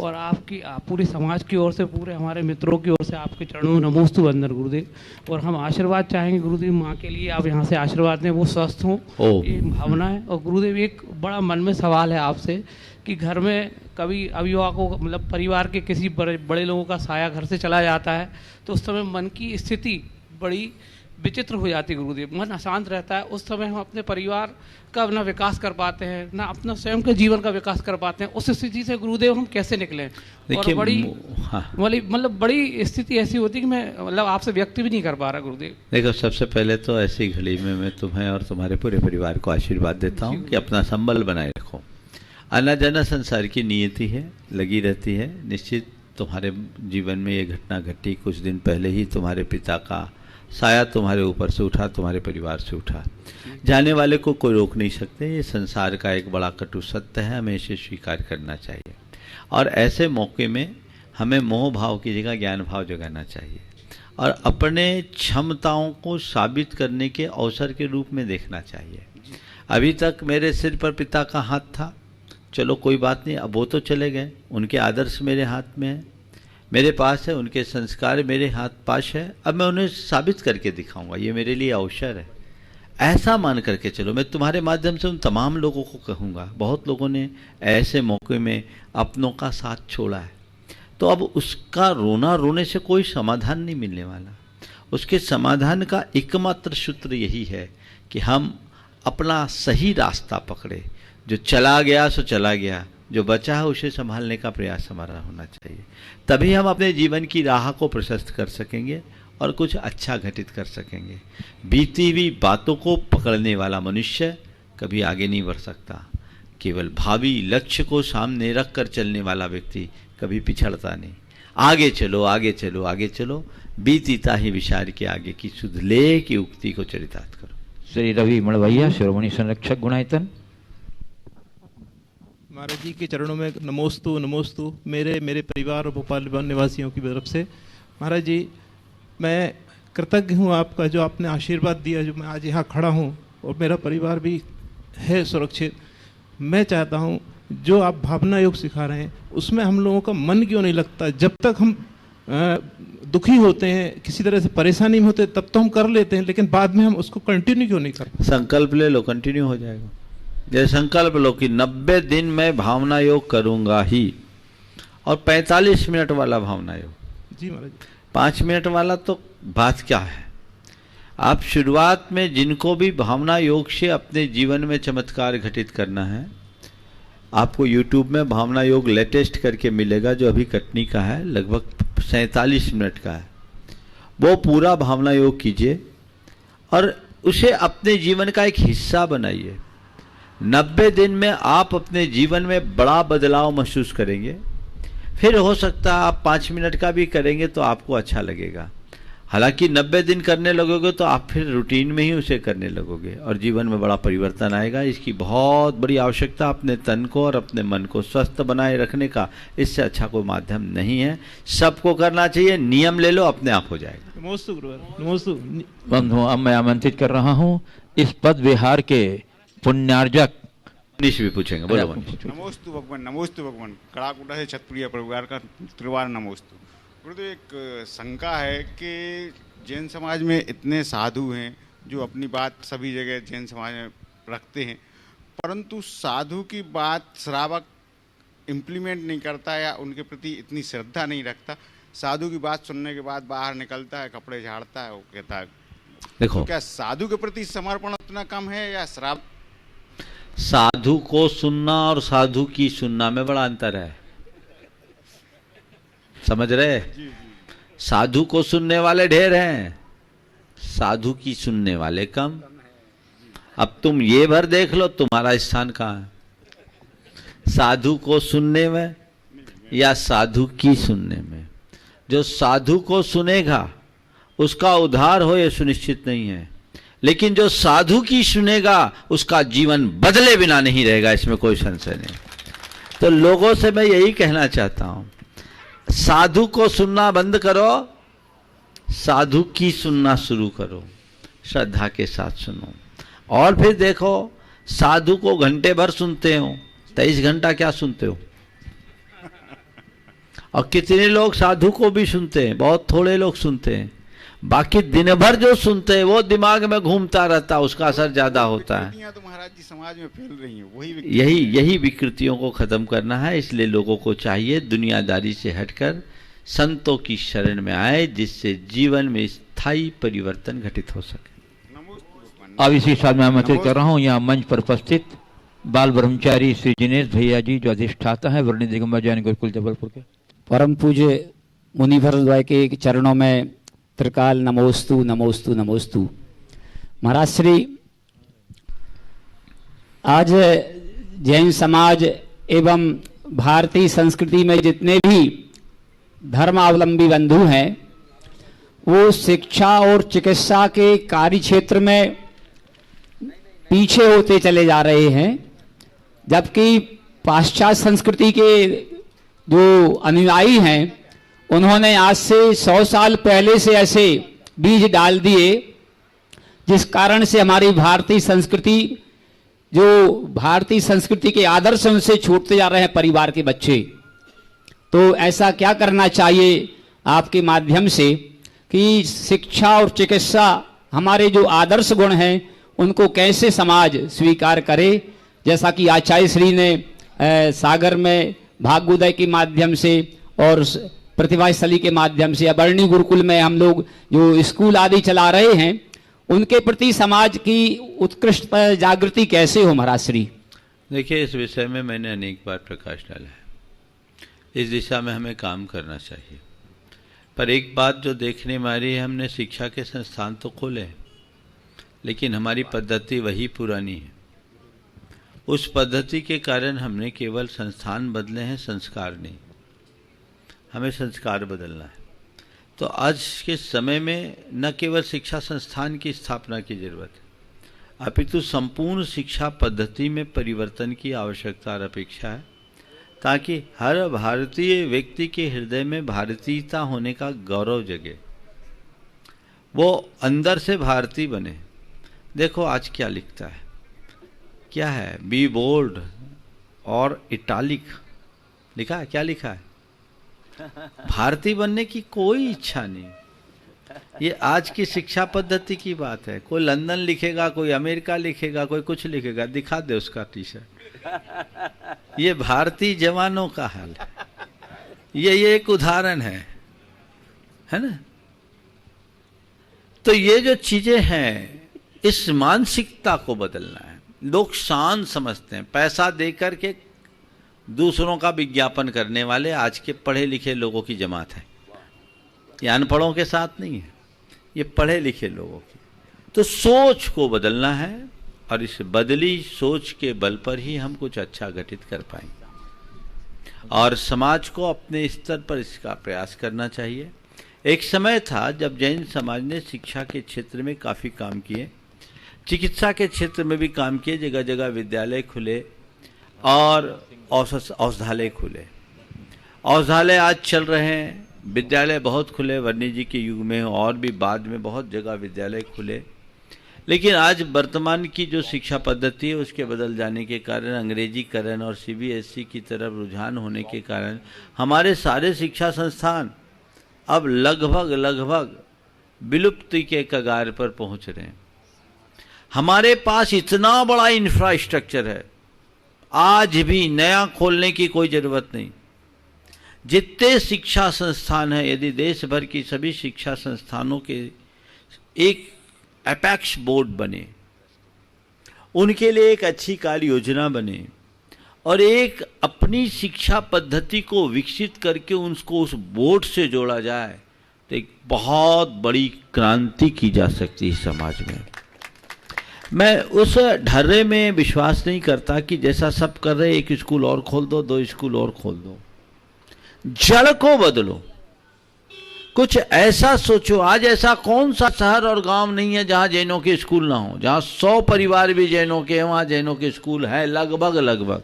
और आपकी पूरे समाज की ओर से, पूरे हमारे मित्रों की ओर से आपके चरणों में नमोस्तु वंदन गुरुदेव। और हम आशीर्वाद चाहेंगे गुरुदेव, माँ के लिए आप यहाँ से आशीर्वाद दें, वो स्वस्थ हों, ये भावना है। और गुरुदेव, एक बड़ा मन में सवाल है आपसे कि घर में कभी अभिभावकों मतलब परिवार के किसी बड़े लोगों का साया घर से चला जाता है तो उस समय मन की स्थिति बड़ी विचित्र हो जाती है गुरुदेव, मन अशांत रहता है। उस समय हम अपने परिवार का ना विकास कर पाते हैं, ना अपना स्वयं के जीवन का विकास कर पाते हैं। उस स्थिति से गुरुदेव हम कैसे निकलें? और बड़ी मतलब बड़ी स्थिति ऐसी होती है कि मैं मतलब आपसे व्यक्त भी नहीं कर पा रहा गुरुदेव। देखो, सबसे पहले तो ऐसी घड़ी में मैं तुम्हें और तुम्हारे पूरे परिवार को आशीर्वाद देता हूँ कि अपना संबल बनाए रखो। आना जाना संसार की नियति है, लगी रहती है। निश्चित तुम्हारे जीवन में ये घटना घटी, कुछ दिन पहले ही तुम्हारे पिता का साया तुम्हारे ऊपर से उठा, तुम्हारे परिवार से उठा। जाने वाले को कोई रोक नहीं सकते, ये संसार का एक बड़ा कटु सत्य है, हमें इसे स्वीकार करना चाहिए। और ऐसे मौके में हमें मोह भाव की जगह ज्ञान भाव जगाना चाहिए और अपने क्षमताओं को साबित करने के अवसर के रूप में देखना चाहिए। अभी तक मेरे सिर पर पिता का हाथ था, चलो कोई बात नहीं, अब वो तो चले गए, उनके आदर्श मेरे हाथ में है, मेरे पास है, उनके संस्कार मेरे हाथ पास है, अब मैं उन्हें साबित करके दिखाऊंगा, ये मेरे लिए अवसर है। ऐसा मान करके चलो। मैं तुम्हारे माध्यम से उन तमाम लोगों को कहूँगा, बहुत लोगों ने ऐसे मौके में अपनों का साथ छोड़ा है, तो अब उसका रोना रोने से कोई समाधान नहीं मिलने वाला। उसके समाधान का एकमात्र सूत्र यही है कि हम अपना सही रास्ता पकड़े। जो चला गया सो चला गया, जो बचा है उसे संभालने का प्रयास हमारा होना चाहिए। तभी हम अपने जीवन की राह को प्रशस्त कर सकेंगे और कुछ अच्छा घटित कर सकेंगे। बीती हुई बातों को पकड़ने वाला मनुष्य कभी आगे नहीं बढ़ सकता। केवल भावी लक्ष्य को सामने रख कर चलने वाला व्यक्ति कभी पिछड़ता नहीं। आगे चलो, आगे चलो, आगे चलो, बीतीता ही विचार के आगे की सुध ले की उक्ति को चरितार्थ करो। श्री रवि मड़वैया शिरोमणि संरक्षक गुणायतन। महाराज जी के चरणों में नमोस्तु नमोस्तु मेरे परिवार और भोपाल निवासियों की तरफ से। महाराज जी, मैं कृतज्ञ हूँ आपका, जो आपने आशीर्वाद दिया, जो मैं आज यहाँ खड़ा हूँ और मेरा परिवार भी है सुरक्षित। मैं चाहता हूँ जो आप भावना योग सिखा रहे हैं उसमें हम लोगों का मन क्यों नहीं लगता? जब तक हम दुखी होते हैं, किसी तरह से परेशानी में होते हैं, तब तो हम कर लेते हैं, लेकिन बाद में हम उसको कंटिन्यू क्यों नहीं करते? संकल्प ले लो, कंटिन्यू हो जाएगा। जैसे संकल्प लो कि 90 दिन मैं भावना योग करूंगा ही, और 45 मिनट वाला भावना योग। जी महाराज। 5 मिनट वाला तो बात क्या है। आप शुरुआत में जिनको भी भावना योग से अपने जीवन में चमत्कार घटित करना है, आपको YouTube में भावना योग लेटेस्ट करके मिलेगा, जो अभी कटनी का है, लगभग 47 मिनट का है। वो पूरा भावना योग कीजिए और उसे अपने जीवन का एक हिस्सा बनाइए। 90 दिन में आप अपने जीवन में बड़ा बदलाव महसूस करेंगे। फिर हो सकता है आप 5 मिनट का भी करेंगे तो आपको अच्छा लगेगा। हालांकि 90 दिन करने लगोगे तो आप फिर रूटीन में ही उसे करने लगोगे और जीवन में बड़ा परिवर्तन आएगा। इसकी बहुत बड़ी आवश्यकता अपने तन को और अपने मन को स्वस्थ बनाए रखने का, इससे अच्छा कोई माध्यम नहीं है। सबको करना चाहिए, नियम ले लो, अपने आप हो जाएगा। नमोस्तु गुरुवर। नमोस्तु बंधुओं, अब मैं आमंत्रित कर रहा हूँ इस पद विहार के पुण्यार्जक निश भी पूछेंगे। बोलो। नमोस्तु भगवान, नमोस्तु भगवान। कड़ाकुटा से क्षत्रिय परिवार का त्रिवार नमोस्तु। गुरुदेव, एक शंका है कि जैन समाज में इतने साधु हैं जो अपनी बात सभी जगह जैन समाज में रखते हैं, परंतु साधु की बात श्रावक इम्प्लीमेंट नहीं करता या उनके प्रति इतनी श्रद्धा नहीं रखता। साधु की बात सुनने के बाद बाहर निकलता है, कपड़े झाड़ता है, वो कहता है। देखो, तो क्या साधु के प्रति समर्पण उतना कम है या श्रावक? साधु को सुनना और साधु की सुनना में बड़ा अंतर है, समझ रहे? साधु को सुनने वाले ढेर हैं, साधु की सुनने वाले कम। अब तुम ये भर देख लो तुम्हारा स्थान कहाँ है, साधु को सुनने में या साधु की सुनने में। जो साधु को सुनेगा उसका उद्धार हो ये सुनिश्चित नहीं है, लेकिन जो साधु की सुनेगा उसका जीवन बदले बिना नहीं रहेगा, इसमें कोई संशय नहीं। तो लोगों से मैं यही कहना चाहता हूं, साधु को सुनना बंद करो, साधु की सुनना शुरू करो, श्रद्धा के साथ सुनो। और फिर देखो, साधु को घंटे भर सुनते हो, 23 घंटा क्या सुनते हो? और कितने लोग साधु को भी सुनते हैं, बहुत थोड़े लोग सुनते हैं। बाकी दिन भर जो सुनते हैं वो दिमाग में घूमता रहता है, उसका असर ज्यादा होता है। तो महाराज जी समाज में फैल रही हैं, वही यही विकृतियों को खत्म करना है। इसलिए लोगों को चाहिए दुनियादारी से हटकर संतों की शरण में आए, जिससे जीवन में स्थायी परिवर्तन घटित हो सके। अब इसी साथ मैं आमंत्रित कर रहा हूँ यहाँ मंच पर उपस्थित बाल ब्रह्मचारी श्री जिनेश भैया जी, जो अधिष्ठाता है वर्णी दिगंबर जैन गुरुकुल जबलपुर के। परम पूज्य मुनिवर द्वय के चरणों में त्रिकाल नमोस्तु नमोस्तु नमोस्तु। महाराज श्री, आज जैन समाज एवं भारतीय संस्कृति में जितने भी धर्मावलंबी बंधु हैं वो शिक्षा और चिकित्सा के कार्य क्षेत्र में पीछे होते चले जा रहे हैं, जबकि पाश्चात्य संस्कृति के जो अनुयायी हैं उन्होंने आज से 100 साल पहले से ऐसे बीज डाल दिए, जिस कारण से हमारी भारतीय संस्कृति के आदर्श उनसे छूटते जा रहे हैं परिवार के बच्चे। तो ऐसा क्या करना चाहिए आपके माध्यम से कि शिक्षा और चिकित्सा हमारे जो आदर्श गुण हैं उनको कैसे समाज स्वीकार करे, जैसा कि आचार्य श्री ने सागर में भाग्योदय के माध्यम से और प्रतिभा स्थली के माध्यम से, अवर्णी गुरुकुल में हम लोग जो स्कूल आदि चला रहे हैं, उनके प्रति समाज की उत्कृष्ट जागृति कैसे हो महाराज श्री? देखिए, इस विषय में मैंने अनेक बार प्रकाश डाला है। इस दिशा में हमें काम करना चाहिए, पर एक बात जो देखने में आ रही है, हमने शिक्षा के संस्थान तो खोले लेकिन हमारी पद्धति वही पुरानी है। उस पद्धति के कारण हमने केवल संस्थान बदले हैं, संस्कार नहीं। हमें संस्कार बदलना है। तो आज के समय में न केवल शिक्षा संस्थान की स्थापना की जरूरत है, अपितु संपूर्ण शिक्षा पद्धति में परिवर्तन की आवश्यकता और अपेक्षा है, ताकि हर भारतीय व्यक्ति के हृदय में भारतीयता होने का गौरव जगे, वो अंदर से भारतीय बने। देखो आज क्या लिखता है, क्या है, बी बोल्ड और इटालिक लिखा है। क्या लिखा है? भारतीय बनने की कोई इच्छा नहीं। ये आज की शिक्षा पद्धति की बात है। कोई लंदन लिखेगा, कोई अमेरिका लिखेगा, कोई कुछ लिखेगा, दिखा दे उसका टी शर्ट। ये भारतीय जवानों का हाल है। ये एक उदाहरण है ना। तो ये जो चीजें हैं, इस मानसिकता को बदलना है। लोग शान समझते हैं, पैसा देकर के दूसरों का विज्ञापन करने वाले आज के पढ़े लिखे लोगों की जमात है। ये अनपढ़ों के साथ नहीं है, ये पढ़े लिखे लोगों की। तो सोच को बदलना है और इस बदली सोच के बल पर ही हम कुछ अच्छा घटित कर पाएंगे और समाज को अपने स्तर पर इसका प्रयास करना चाहिए। एक समय था जब जैन समाज ने शिक्षा के क्षेत्र में काफ़ी काम किए, चिकित्सा के क्षेत्र में भी काम किए, जगह जगह विद्यालय खुले और औषधालय खुले। औषधालय आज चल रहे हैं, विद्यालय बहुत खुले, वर्णी जी के युग में और भी बाद में बहुत जगह विद्यालय खुले। लेकिन आज वर्तमान की जो शिक्षा पद्धति है उसके बदल जाने के कारण, अंग्रेजीकरण और सीबीएसई की तरफ रुझान होने के कारण हमारे सारे शिक्षा संस्थान अब लगभग विलुप्ति के कगार पर पहुंच रहे हैं। हमारे पास इतना बड़ा इंफ्रास्ट्रक्चर है, आज भी नया खोलने की कोई जरूरत नहीं। जितने शिक्षा संस्थान हैं, यदि देश भर की सभी शिक्षा संस्थानों के एक एपेक्स बोर्ड बने, उनके लिए एक अच्छी कार्य योजना बने और एक अपनी शिक्षा पद्धति को विकसित करके उनको उस बोर्ड से जोड़ा जाए, तो एक बहुत बड़ी क्रांति की जा सकती है समाज में। मैं उस ढर्रे में विश्वास नहीं करता कि जैसा सब कर रहे, एक स्कूल और खोल दो, 2 स्कूल और खोल दो। जड़ को बदलो, कुछ ऐसा सोचो। आज ऐसा कौन सा शहर और गांव नहीं है जहां जैनों के स्कूल ना हो, जहां 100 परिवार भी जैनों के हैं, वहां जैनों के स्कूल है लगभग।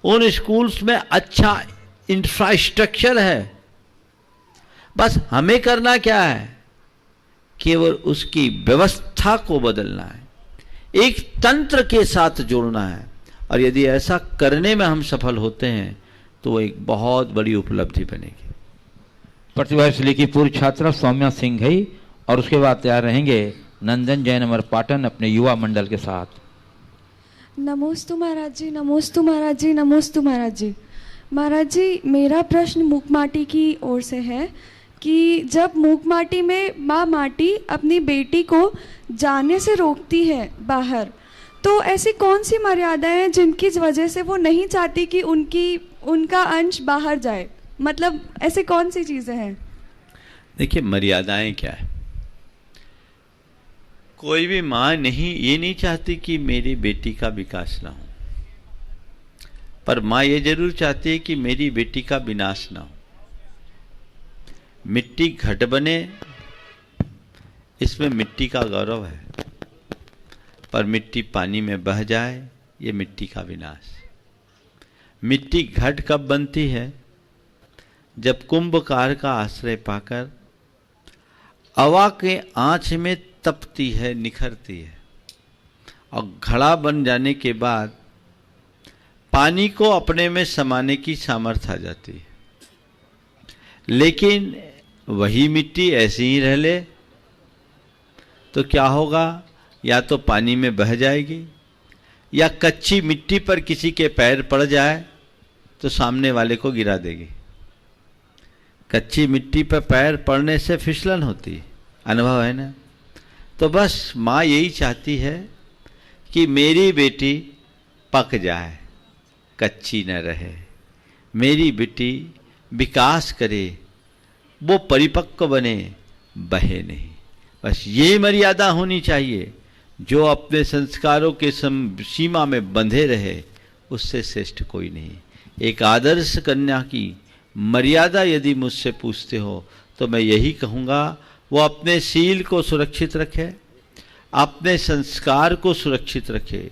उन स्कूल्स में अच्छा इंफ्रास्ट्रक्चर है। बस हमें करना क्या है, केवल उसकी व्यवस्था को बदलना है, एक तंत्र के साथ जोड़ना है। और यदि ऐसा करने में हम सफल होते हैं तो वो एक बहुत बड़ी उपलब्धि बनेगी। प्रतिभा श्री की पूर्व छात्रा सौम्या सिंह है और उसके बाद तैयार रहेंगे नंदन जैन अमर पाटन अपने युवा मंडल के साथ। नमोस्तु महाराज जी, नमोस्तु महाराज जी, नमोस्तु महाराज जी। महाराज जी, मेरा प्रश्न मूक माटी की ओर से है कि जब मूक माटी में माँ माटी अपनी बेटी को जाने से रोकती है बाहर, तो ऐसी कौन सी मर्यादाएं हैं जिनकी वजह से वो नहीं चाहती कि उनका अंश बाहर जाए? मतलब ऐसे कौन सी चीज़ें हैं? देखिए, मर्यादाएं क्या है, कोई भी माँ ये नहीं चाहती कि मेरी बेटी का विकास ना हो, पर माँ ये जरूर चाहती है कि मेरी बेटी का विनाश ना हो। मिट्टी घट बने, इसमें मिट्टी का गौरव है, पर मिट्टी पानी में बह जाए, ये मिट्टी का विनाश। मिट्टी घट कब बनती है? जब कुंभकार का आश्रय पाकर हवा के आंच में तपती है, निखरती है, और घड़ा बन जाने के बाद पानी को अपने में समाने की सामर्थ्य आ जाती है। लेकिन वही मिट्टी ऐसी ही रह ले तो क्या होगा? या तो पानी में बह जाएगी, या कच्ची मिट्टी पर किसी के पैर पड़ जाए तो सामने वाले को गिरा देगी। कच्ची मिट्टी पर पैर पड़ने से फिसलन होती है, अनुभव है ना। तो बस माँ यही चाहती है कि मेरी बेटी पक जाए, कच्ची न रहे, मेरी बेटी विकास करे, वो परिपक्व बने, बहे नहीं। बस ये मर्यादा होनी चाहिए। जो अपने संस्कारों के सीमा में बंधे रहे, उससे श्रेष्ठ कोई नहीं। एक आदर्श कन्या की मर्यादा यदि मुझसे पूछते हो तो मैं यही कहूँगा, वो अपने शील को सुरक्षित रखे, अपने संस्कार को सुरक्षित रखे,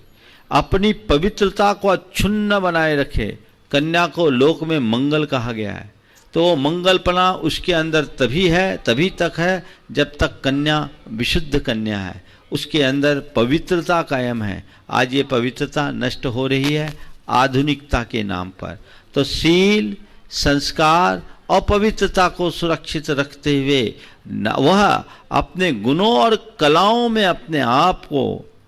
अपनी पवित्रता को अक्षुण्ण बनाए रखे। कन्या को लोक में मंगल कहा गया है, तो मंगलपना उसके अंदर तभी तक है जब तक कन्या विशुद्ध कन्या है, उसके अंदर पवित्रता कायम है। आज ये पवित्रता नष्ट हो रही है, आधुनिकता के नाम पर। तो शील, संस्कार और पवित्रता को सुरक्षित रखते हुए वह अपने गुणों और कलाओं में अपने आप को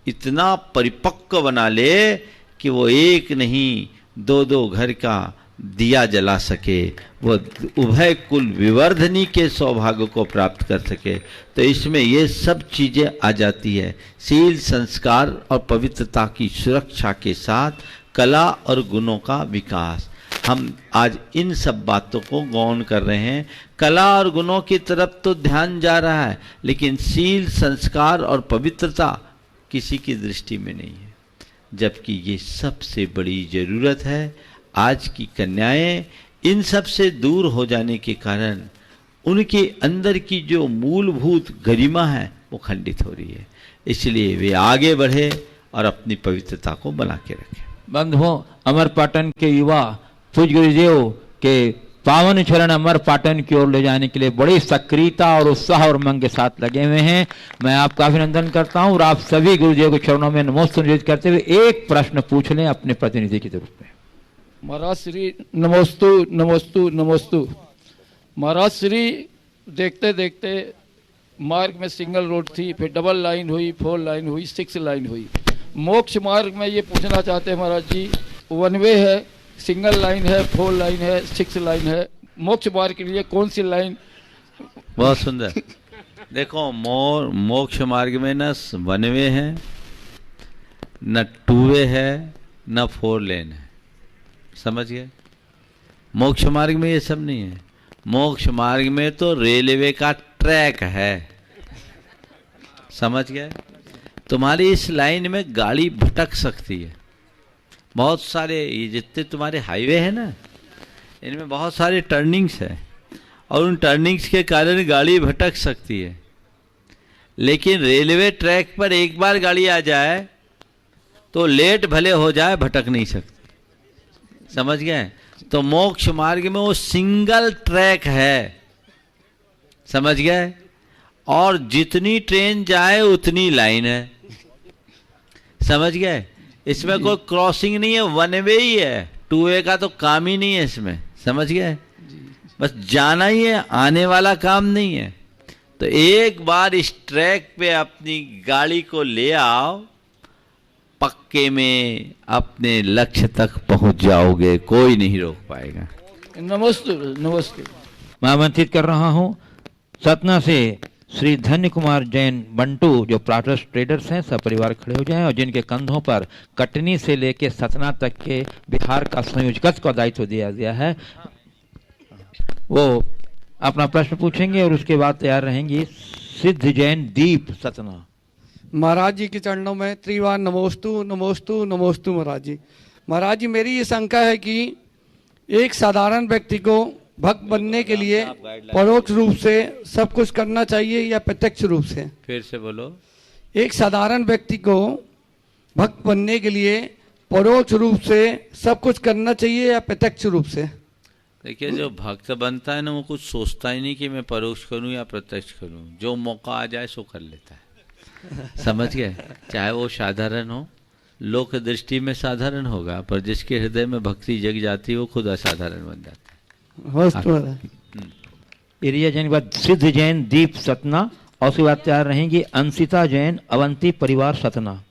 इतना परिपक्व बना ले कि वो एक नहीं दो दो घर का दिया जला सके, वो उभय कुल विवर्धनी के सौभाग्य को प्राप्त कर सके। तो इसमें ये सब चीजें आ जाती है, शील, संस्कार और पवित्रता की सुरक्षा के साथ कला और गुणों का विकास। हम आज इन सब बातों को गौण कर रहे हैं। कला और गुणों की तरफ तो ध्यान जा रहा है, लेकिन शील, संस्कार और पवित्रता किसी की दृष्टि में नहीं है, जबकि ये सबसे बड़ी जरूरत है। आज की कन्याएं इन सब से दूर हो जाने के कारण उनके अंदर की जो मूलभूत गरिमा है वो खंडित हो रही है। इसलिए वे आगे बढ़े और अपनी पवित्रता को बना के रखें। बंधुओं, अमरपाटन के युवा पूज्य गुरुदेव के पावन चरण अमरपाटन की ओर ले जाने के लिए बड़ी सक्रियता और उत्साह और उमंग के साथ लगे हुए हैं। मैं आपका अभिनंदन करता हूं और आप सभी गुरुदेव के चरणों में नमोस्तु निर्जित करते हुए एक प्रश्न पूछ लें अपने प्रतिनिधि के रूप में। महाराज श्री नमोस्तु नमोस्तु नमोस्तु। महाराज श्री देखते देखते मार्ग में सिंगल रोड थी, फिर डबल लाइन हुई, 4 लाइन हुई, 6 लाइन हुई। मोक्ष मार्ग में ये पूछना चाहते हैं महाराज जी, 1 वे है, सिंगल लाइन है, 4 लाइन है, 6 लाइन है, मोक्ष मार्ग के लिए कौन सी लाइन? बहुत सुंदर। देखो, मोक्ष मार्ग में न 1 वे है, न 2 वे है, न 4 लेन है। समझ गए? मोक्ष मार्ग में ये सब नहीं है। मोक्ष मार्ग में तो रेलवे का ट्रैक है। समझ गए? तुम्हारी इस लाइन में गाड़ी भटक सकती है। बहुत सारे ये जितने तुम्हारे हाईवे है ना, इनमें बहुत सारे टर्निंग्स है और उन टर्निंग्स के कारण गाड़ी भटक सकती है। लेकिन रेलवे ट्रैक पर एक बार गाड़ी आ जाए तो लेट भले हो जाए, भटक नहीं सकती। समझ गए? तो मोक्ष मार्ग में वो सिंगल ट्रैक है। समझ गए? और जितनी ट्रेन जाए उतनी लाइन है। समझ गए? इसमें कोई क्रॉसिंग नहीं है, 1 वे ही है। 2 वे का तो काम ही नहीं है इसमें। समझ गए? बस जाना ही है, आने वाला काम नहीं है। तो एक बार इस ट्रैक पे अपनी गाड़ी को ले आओ, पक्के में अपने लक्ष्य तक पहुंच जाओगे, कोई नहीं रोक पाएगा। नमस्ते नमस्ते। मैं आमंत्रित कर रहा हूं सतना से श्री धन्य कुमार जैन बंटू, जो प्राटस ट्रेडर्स हैं, सब परिवार खड़े हो जाएं और जिनके कंधों पर कटनी से लेकर सतना तक के बिहार का संयोजकत्व का दायित्व दिया गया है। वो अपना प्रश्न पूछेंगे और उसके बाद तैयार रहेंगी सिद्ध जैन दीप सतना। महाराज जी के चरणों में त्रिवार नमोस्तु नमोस्तु नमोस्तु। महाराज जी, महाराज जी, मेरी ये शंका है कि एक साधारण व्यक्ति को भक्त बनने के लिए परोक्ष रूप से सब कुछ करना चाहिए या प्रत्यक्ष रूप से? फिर से बोलो। एक साधारण व्यक्ति को भक्त बनने के लिए परोक्ष रूप से सब कुछ करना चाहिए या प्रत्यक्ष रूप से? देखिए, जो भक्त बनता है ना, वो कुछ सोचता ही नहीं कि मैं परोक्ष करूं या प्रत्यक्ष करूं। जो मौका आ जाए सो कर लेता है। समझ गए? चाहे वो साधारण हो, लोक दृष्टि में साधारण होगा, पर जिसके हृदय में भक्ति जग जाती है वो खुद असाधारण बन जाता है। एरिया जैन के बाद सिद्ध जैन दीप सतना और उसके बाद तैयार रहेंगी अंशिता जैन अवंती परिवार सतना।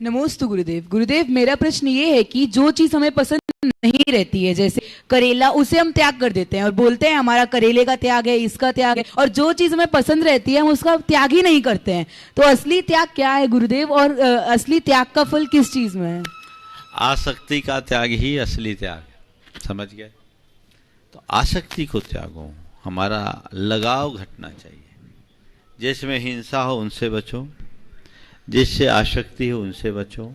नमोस्तु गुरुदेव। गुरुदेव, मेरा प्रश्न ये है कि जो चीज हमें पसंद नहीं रहती है, जैसे करेला, उसे हम त्याग कर देते हैं और बोलते हैं हमारा करेले का त्याग है, इसका त्याग है, और जो चीज हमें पसंद रहती है हम उसका त्याग ही नहीं करते हैं। तो असली त्याग क्या है गुरुदेव, और असली त्याग का फल किस चीज में है? आसक्ति का त्याग ही असली त्याग है। समझ गए? तो आसक्ति को त्यागो, हमारा लगाव घटना चाहिए। जिसमें हिंसा हो उनसे बचो, जिससे आसक्ति हो उनसे बचो,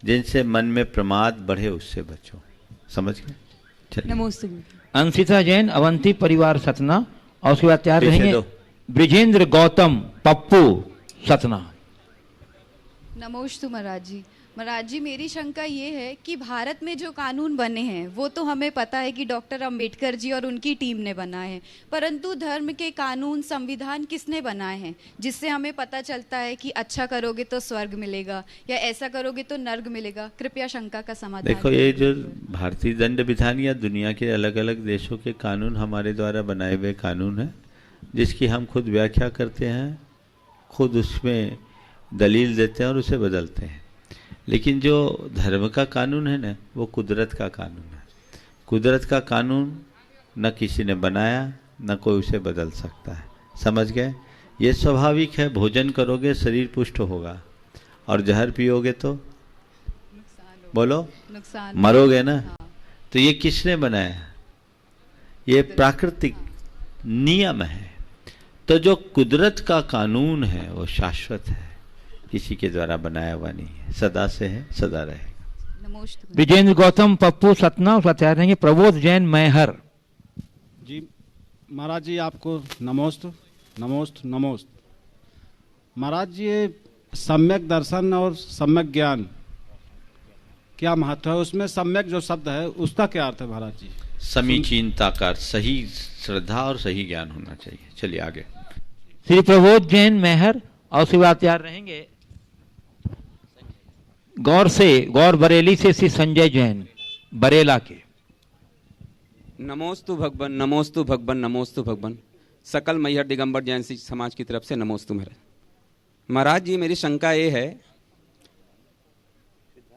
जिनसे मन में प्रमाद बढ़े उससे बचो। समझ गए? नमस्ते। अंशिता जैन अवंती परिवार सतना और उसके बाद तैयार रहेंगे ब्रिजेंद्र गौतम पप्पू सतना। नमोस्तु महाराज जी। महाराज जी, मेरी शंका ये है कि भारत में जो कानून बने हैं वो तो हमें पता है कि डॉक्टर अंबेडकर जी और उनकी टीम ने बनाए हैं, परंतु धर्म के कानून, संविधान किसने बनाए हैं जिससे हमें पता चलता है कि अच्छा करोगे तो स्वर्ग मिलेगा या ऐसा करोगे तो नर्क मिलेगा? कृपया शंका का समाधान। देखो, ये जो भारतीय दंड विधान या दुनिया के अलग अलग देशों के कानून हमारे द्वारा बनाए हुए कानून हैं, जिसकी हम खुद व्याख्या करते हैं, खुद उसमें दलील देते हैं और उसे बदलते हैं। लेकिन जो धर्म का कानून है ना, वो कुदरत का कानून है। कुदरत का कानून न किसी ने बनाया, न कोई उसे बदल सकता है। समझ गए? ये स्वाभाविक है, भोजन करोगे शरीर पुष्ट होगा, और जहर पियोगे तो बोलो नुकसान, मरोगे ना। तो ये किसने बनाया? ये प्राकृतिक नियम है। तो जो कुदरत का कानून है वो शाश्वत है, किसी के द्वारा बनाया हुआ नहीं है, सदा से है, सदा रहेगा। विजेंद्र गौतम पप्पू सतना तैयार रहेंगे। प्रबोध जैन मैहर जी। महाराज जी आपको नमोस्तु नमोस्तु नमोस्तु। महाराज जी, ये सम्यक दर्शन और सम्यक ज्ञान क्या महत्व है? उसमें सम्यक जो शब्द है उसका क्या अर्थ है महाराज जी? समीचीनता का, सही श्रद्धा और सही ज्ञान होना चाहिए। चलिए आगे। श्री प्रबोध जैन मैहर और उसके बाद तैयार रहेंगे गौर बरेली से श्री संजय जैन बरेला के। नमोस्तु भगवान, नमोस्तु भगवान, नमोस्तु भगवान। सकल मैहर दिगंबर जैन सिख समाज की तरफ से नमोस्तु महाराज। महाराज जी, मेरी शंका ये है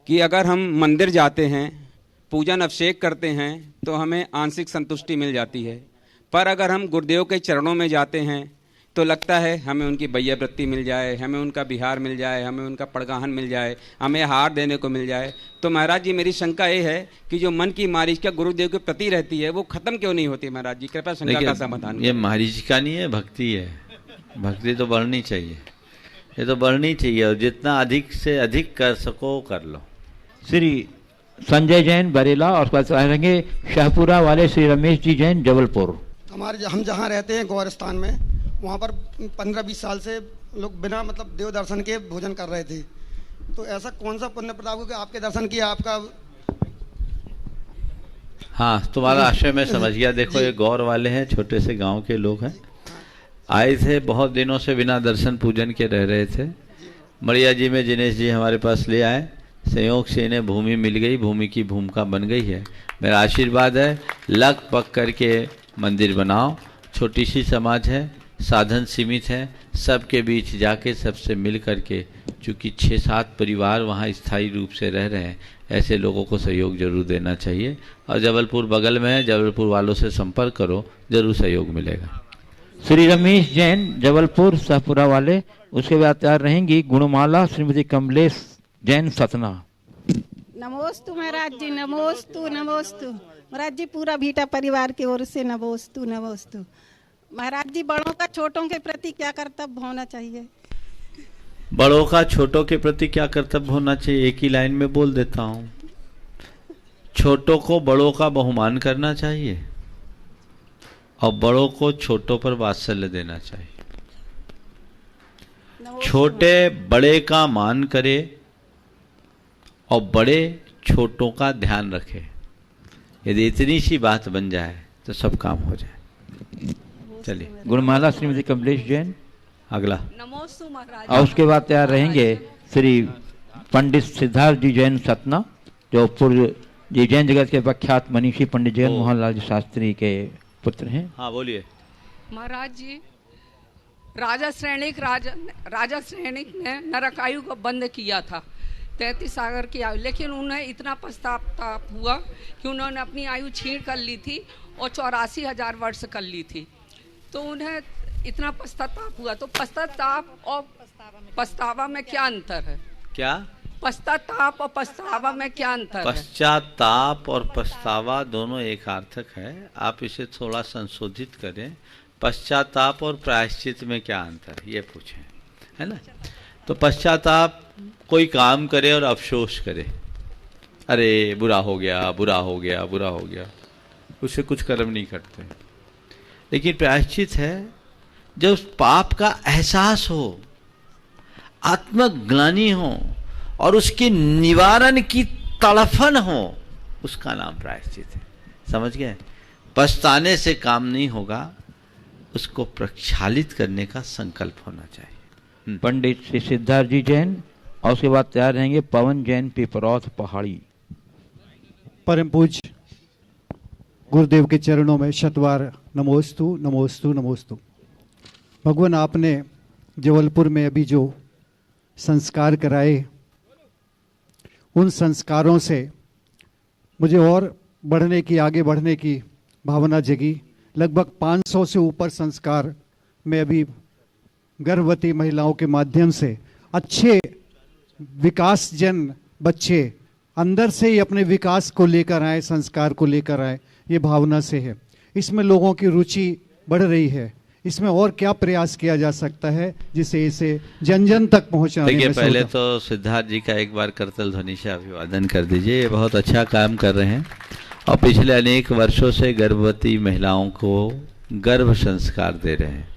कि अगर हम मंदिर जाते हैं, पूजन अभिषेक करते हैं तो हमें आंशिक संतुष्टि मिल जाती है, पर अगर हम गुरुदेव के चरणों में जाते हैं तो लगता है हमें उनकी बैयावृत्ति मिल जाए, हमें उनका बिहार मिल जाए, हमें उनका पड़गाहन मिल जाए, हमें हार देने को मिल जाए। तो महाराज जी, मेरी शंका ये है कि जो मन की मारीच गुरुदेव के प्रति रहती है वो खत्म क्यों नहीं होती? महाराज जी कृपया शंका का समाधान। ये मारीचिका नहीं है, भक्ति है। भक्ति तो बढ़नी चाहिए, ये तो बढ़नी चाहिए, और जितना अधिक से अधिक कर सको कर लो। श्री संजय जैन बरेला और रहेंगे शाहपुरा वाले श्री रमेश जी जैन जबलपुर। हम जहाँ रहते हैं गौरस्थान में, वहाँ पर 15-20 साल से लोग बिना मतलब देव दर्शन के भोजन कर रहे थे। तो ऐसा कौन सा पुण्य प्रताप हो कि आपके दर्शन किया आपका? हाँ, तुम्हारा आशय मैं समझ गया। देखो, ये गौर वाले हैं, छोटे से गांव के लोग हैं, आए थे, बहुत दिनों से बिना दर्शन पूजन के रह रहे थे। मड़िया जी में जिनेश जी हमारे पास ले आए, संयोग से इन्हें भूमि मिल गई, भूमि की भूमिका बन गई है। मेरा आशीर्वाद है, लग पक करके मंदिर बनाओ। छोटी सी समाज है, साधन सीमित है, सबके बीच जाके सबसे मिल करके, चूँकि 6-7 परिवार वहाँ स्थायी रूप से रह रहे हैं, ऐसे लोगों को सहयोग जरूर देना चाहिए। और जबलपुर बगल में है, जबलपुर वालों से संपर्क करो, जरूर सहयोग मिलेगा। श्री रमेश जैन जबलपुर शाहपुरा वाले। उसके बाद तैयार रहेंगी गुणमाला श्रीमती कमलेश जैन सतना। नमोस्तु महाराज जी, नमोस्तु नमोस्तु महाराज जी। पूरा भीटा परिवार की ओर से नमोस्तु नमोस्तु। महाराज जी, बड़ों का छोटों के प्रति क्या कर्तव्य होना चाहिए? बड़ों का छोटों के प्रति क्या कर्तव्य होना चाहिए, एक ही लाइन में बोल देता हूँ। छोटों को बड़ों का बहुमान करना चाहिए और बड़ों को छोटों पर वात्सल्य देना चाहिए। छोटे बड़े का मान करे और बड़े छोटों का ध्यान रखे। यदि इतनी सी बात बन जाए तो सब काम हो जाए। चलिए, गुणमाला श्रीमती कमलेश जैन अगला। नमोस्तु महाराज। और उसके बाद तैयार रहेंगे श्री पंडित सिद्धार्थ जी जैन सतना, जो पूर्व जी जैन जगत के प्रख्यात मनीषी पंडित जगन मोहन लाल जी शास्त्री के पुत्र हैं। हाँ, बोलिए। महाराज जी, राजा श्रेणिक ने नरकायु को बंद किया था 33 सागर की आयु, लेकिन उन्हें इतना पश्चाताप हुआ कि उन्होंने अपनी आयु छीन कर ली थी और 84,000 वर्ष कर ली थी। तो उन्हें इतना पश्चाताप हुआ, तो पश्चाताप और पछतावा में क्या अंतर है? क्या? पश्चाताप और पछतावा में क्या अंतर है? पश्चाताप और पछतावा दोनों एक अर्थक है, आप इसे थोड़ा संशोधित करें। पश्चाताप और प्रायश्चित में क्या अंतर है, ये पूछें, है ना। तो पश्चाताप कोई काम करे और अफसोस करे, अरे बुरा हो गया, बुरा हो गया, बुरा हो गया, उससे कुछ कर्म नहीं करते। लेकिन प्रायश्चित है जब उस पाप का एहसास हो, आत्मग्लानि हो और उसके निवारण की तड़फन हो, उसका नाम प्रायश्चित है। समझ गए? पछताने से काम नहीं होगा, उसको प्रक्षालित करने का संकल्प होना चाहिए। पंडित श्री सिद्धार्थ जी जैन, और उसके बाद तैयार रहेंगे पवन जैन पिपरौथ पहाड़ी। परम पूज्य गुरुदेव के चरणों में शतवार नमोस्तु नमोस्तु नमोस्तु। भगवान, आपने जबलपुर में अभी जो संस्कार कराए, उन संस्कारों से मुझे और बढ़ने की, आगे बढ़ने की भावना जगी। लगभग 500 से ऊपर संस्कार में अभी गर्भवती महिलाओं के माध्यम से अच्छे विकासजन बच्चे अंदर से ही अपने विकास को लेकर आए, संस्कार को लेकर आए, ये भावना से है। इसमें लोगों की रुचि बढ़ रही है। इसमें और क्या प्रयास किया जा सकता है जिससे इसे जन जन तक पहुंचाने में? देखिए, पहले तो सिद्धार्थ जी का एक बार करतल ध्वनि से अभिवादन कर दीजिए। ये बहुत अच्छा काम कर रहे हैं और पिछले अनेक वर्षों से गर्भवती महिलाओं को गर्भ संस्कार दे रहे हैं।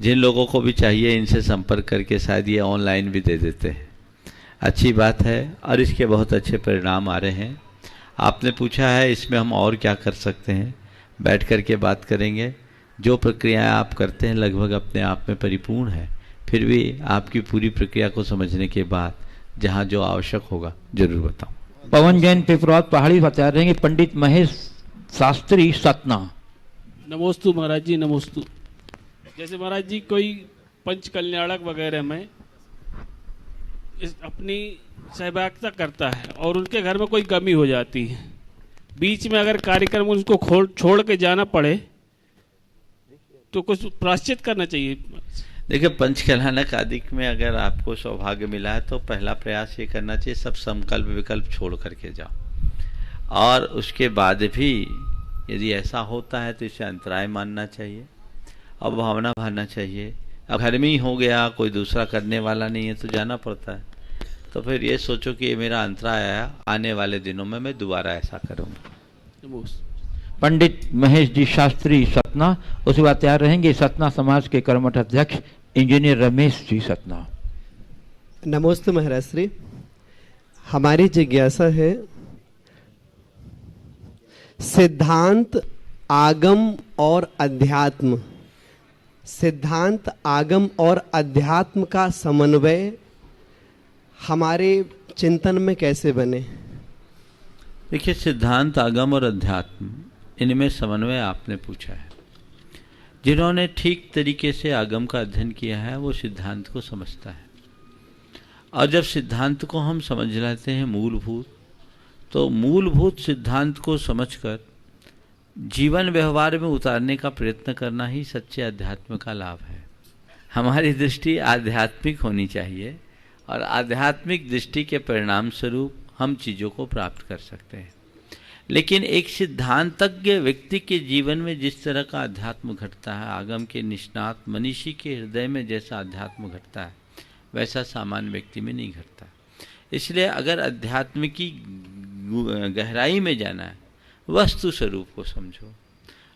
जिन लोगों को भी चाहिए इनसे संपर्क करके शायद ये ऑनलाइन भी दे देते हैं। अच्छी बात है और इसके बहुत अच्छे परिणाम आ रहे हैं। आपने पूछा है इसमें हम और क्या कर सकते हैं, बैठ कर के बात करेंगे। जो प्रक्रियाएं आप करते हैं लगभग अपने आप में परिपूर्ण है, फिर भी आपकी पूरी प्रक्रिया को समझने के बाद जहां जो आवश्यक होगा जरूर बताऊं। पवन जैन पिपरौथ पहाड़ी बता रहेंगे पंडित महेश शास्त्री सतना। नमोस्तु महाराज जी, नमोस्तु। जैसे महाराज जी कोई पंच कल्याणक वगैरह में अपनी सहभागिता करता है और उनके घर में कोई कमी हो जाती है, बीच में अगर कार्यक्रम उसको छोड़ के जाना पड़े तो कुछ प्रायश्चित करना चाहिए। देखिए, पंच कल्याणक आदि में अगर आपको सौभाग्य मिला है तो पहला प्रयास ये करना चाहिए सब संकल्प विकल्प छोड़ करके जाओ। और उसके बाद भी यदि ऐसा होता है तो इसे अंतराय मानना चाहिए और भावना भरना चाहिए। अब घर में ही हो गया, कोई दूसरा करने वाला नहीं है तो जाना पड़ता है, तो फिर ये सोचो कि ये मेरा अंतराय आया, आने वाले दिनों में मैं दोबारा ऐसा करूँगा। पंडित महेश जी शास्त्री सतना, उसके बाद तैयार रहेंगे सतना समाज के कर्मठ अध्यक्ष इंजीनियर रमेश जी सतना। नमोस्तु महाराज श्री। हमारी जिज्ञासा है, सिद्धांत आगम और अध्यात्म, सिद्धांत आगम और अध्यात्म का समन्वय हमारे चिंतन में कैसे बने? देखिए, सिद्धांत आगम और अध्यात्म इनमें समन्वय आपने पूछा है। जिन्होंने ठीक तरीके से आगम का अध्ययन किया है वो सिद्धांत को समझता है, और जब सिद्धांत को हम समझ लेते हैं मूलभूत, तो मूलभूत सिद्धांत को समझकर जीवन व्यवहार में उतारने का प्रयत्न करना ही सच्चे अध्यात्म का लाभ है। हमारी दृष्टि आध्यात्मिक होनी चाहिए और आध्यात्मिक दृष्टि के परिणाम स्वरूप हम चीज़ों को प्राप्त कर सकते हैं। लेकिन एक सिद्धांतज्ञ व्यक्ति के जीवन में जिस तरह का अध्यात्म घटता है, आगम के निष्णात मनीषी के हृदय में जैसा अध्यात्म घटता है वैसा सामान्य व्यक्ति में नहीं घटता। इसलिए अगर अध्यात्म की गहराई में जाना है, वस्तु स्वरूप को समझो।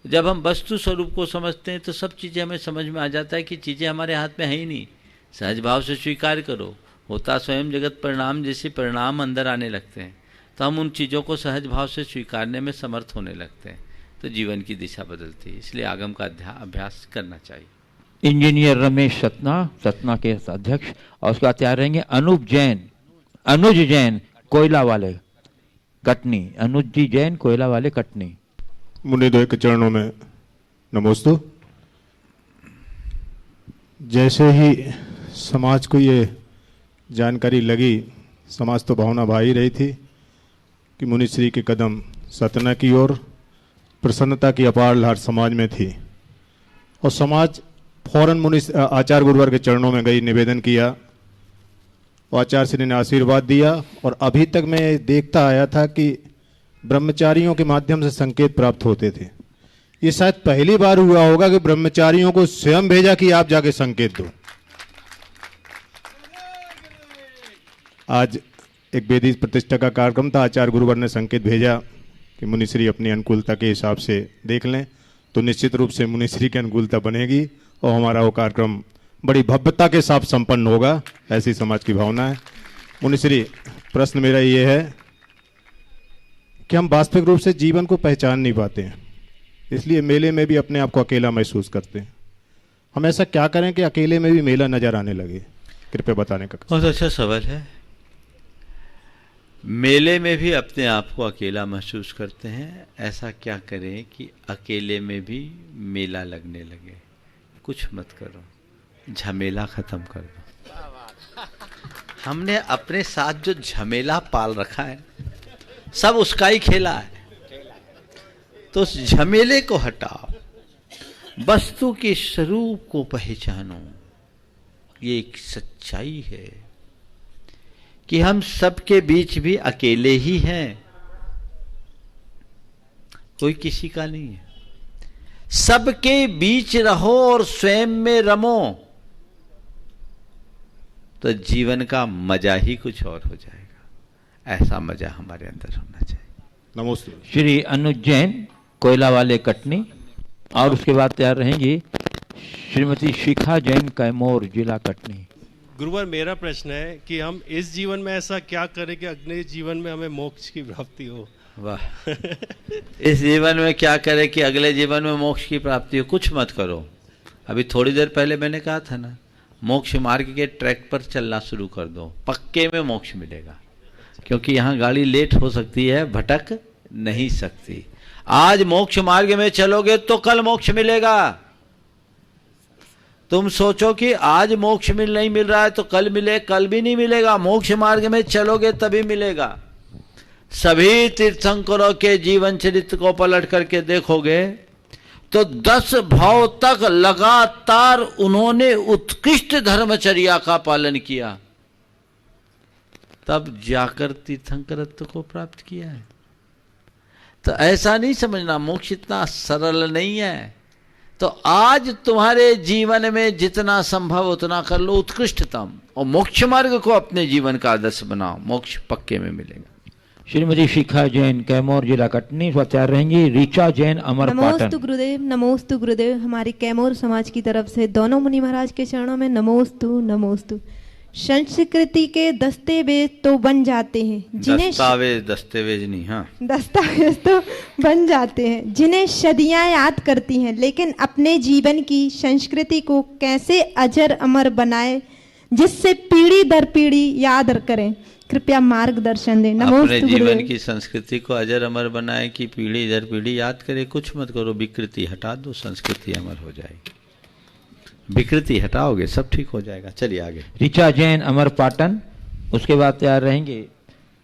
जब हम वस्तु स्वरूप को समझते हैं तो सब चीज़ें हमें समझ में आ जाता है कि चीज़ें हमारे हाथ में है ही नहीं। सहज भाव से स्वीकार करो, होता स्वयं जगत परिणाम, जैसे परिणाम अंदर आने लगते हैं तो हम उन चीज़ों को सहज भाव से स्वीकारने में समर्थ होने लगते हैं, तो जीवन की दिशा बदलती है। इसलिए आगम का अभ्यास करना चाहिए। इंजीनियर रमेश सतना, सतना के अध्यक्ष, और उसका तैयार रहेंगे अनुज जैन कोयला वाले कटनी। अनुज जी जैन कोयला वाले कटनी। मुनिद्वय के चरणों में नमोस्तु। जैसे ही समाज को ये जानकारी लगी, समाज तो भावना भा ही रही थी कि मुनिश्री के कदम सतना की ओर, प्रसन्नता की अपार लहर समाज में थी और समाज फौरन मुनि आचार्य गुरुवर के चरणों में गई, निवेदन किया और आचार्य श्री ने आशीर्वाद दिया। और अभी तक मैं देखता आया था कि ब्रह्मचारियों के माध्यम से संकेत प्राप्त होते थे। ये शायद पहली बार हुआ होगा कि ब्रह्मचारियों को स्वयं भेजा कि आप जाके संकेत दो। आज एक वेदी प्रतिष्ठा का कार्यक्रम था, आचार्य गुरुवर ने संकेत भेजा कि मुनिश्री अपनी अनुकूलता के हिसाब से देख लें, तो निश्चित रूप से मुनिश्री की अनुकूलता बनेगी और हमारा वो कार्यक्रम बड़ी भव्यता के साथ संपन्न होगा, ऐसी समाज की भावना है। मुनिश्री, प्रश्न मेरा ये है कि हम वास्तविक रूप से जीवन को पहचान नहीं पाते हैं, इसलिए मेले में भी अपने आप को अकेला महसूस करते हैं। हम ऐसा क्या करें कि अकेले में भी मेला नजर आने लगे? कृपया बताने का। बहुत अच्छा सवाल है। मेले में भी अपने आप को अकेला महसूस करते हैं, ऐसा क्या करें कि अकेले में भी मेला लगने लगे? कुछ मत करो, झमेला खत्म कर दो। हमने अपने साथ जो झमेला पाल रखा है सब उसका ही खेला है, तो उस झमेले को हटाओ, वस्तु के स्वरूप को पहचानो। ये एक सच्चाई है कि हम सबके बीच भी अकेले ही हैं, कोई किसी का नहीं है। सबके बीच रहो और स्वयं में रमो, तो जीवन का मजा ही कुछ और हो जाएगा। ऐसा मजा हमारे अंदर होना चाहिए। नमस्ते। श्री अनुज जैन, कोयला वाले कटनी, और उसके बाद तैयार रहेंगी श्रीमती शिखा जैन, कैमूर, जिला कटनी। गुरुवर, मेरा प्रश्न है कि हम इस जीवन में ऐसा क्या करें कि अगले जीवन में हमें मोक्ष की प्राप्ति हो? वाह। इस जीवन में क्या करें कि अगले जीवन में मोक्ष की प्राप्ति हो? कुछ मत करो। अभी थोड़ी देर पहले मैंने कहा था ना, मोक्ष मार्ग के ट्रैक पर चलना शुरू कर दो, पक्के में मोक्ष मिलेगा। क्योंकि यहाँ गाड़ी लेट हो सकती है, भटक नहीं सकती। आज मोक्ष मार्ग में चलोगे तो कल मोक्ष मिलेगा। तुम सोचो कि आज मोक्ष नहीं मिल रहा है तो कल मिले, कल भी नहीं मिलेगा। मोक्ष मार्ग में चलोगे तभी मिलेगा। सभी तीर्थंकरों के जीवन चरित्र को पलट करके देखोगे तो 10 भाव तक लगातार उन्होंने उत्कृष्ट धर्मचर्या का पालन किया, तब जाकर तीर्थंकरत्व को प्राप्त किया है। तो ऐसा नहीं समझना मोक्ष इतना सरल नहीं है। तो आज तुम्हारे जीवन में जितना संभव उतना कर लो, उत्कृष्टतम, और मोक्ष मार्ग को अपने जीवन का आदर्श बनाओ, मोक्ष पक्के में मिलेगा। श्रीमती शिखा जैन, कैमूर, जिला कटनी, तैयार रहेंगी ऋचा जैन, अमर पाटन। नमोस्तु गुरुदेव, नमोस्तु गुरुदेव। हमारी कैमूर समाज की तरफ से दोनों मुनि महाराज के चरणों में नमोस्तु नमोस्तु। संस्कृति के दस्तावेज तो बन जाते हैं जिन्हें दस्तावेज नहीं, हाँ, दस्तावेज तो बन जाते हैं जिन्हें सदियां याद करती हैं, लेकिन अपने जीवन की संस्कृति को कैसे अजर अमर बनाए जिससे पीढ़ी दर पीढ़ी याद करें, कृपया मार्गदर्शन दें। अपने जीवन की संस्कृति को अजर अमर बनाए कि पीढ़ी दर पीढ़ी याद करे? कुछ मत करो, विकृति हटा दो, संस्कृति अमर हो जाएगी। विकृति हटाओगे सब ठीक हो जाएगा। चलिए आगे। ऋचा जैन, अमर पाटन, उसके बाद तैयार रहेंगे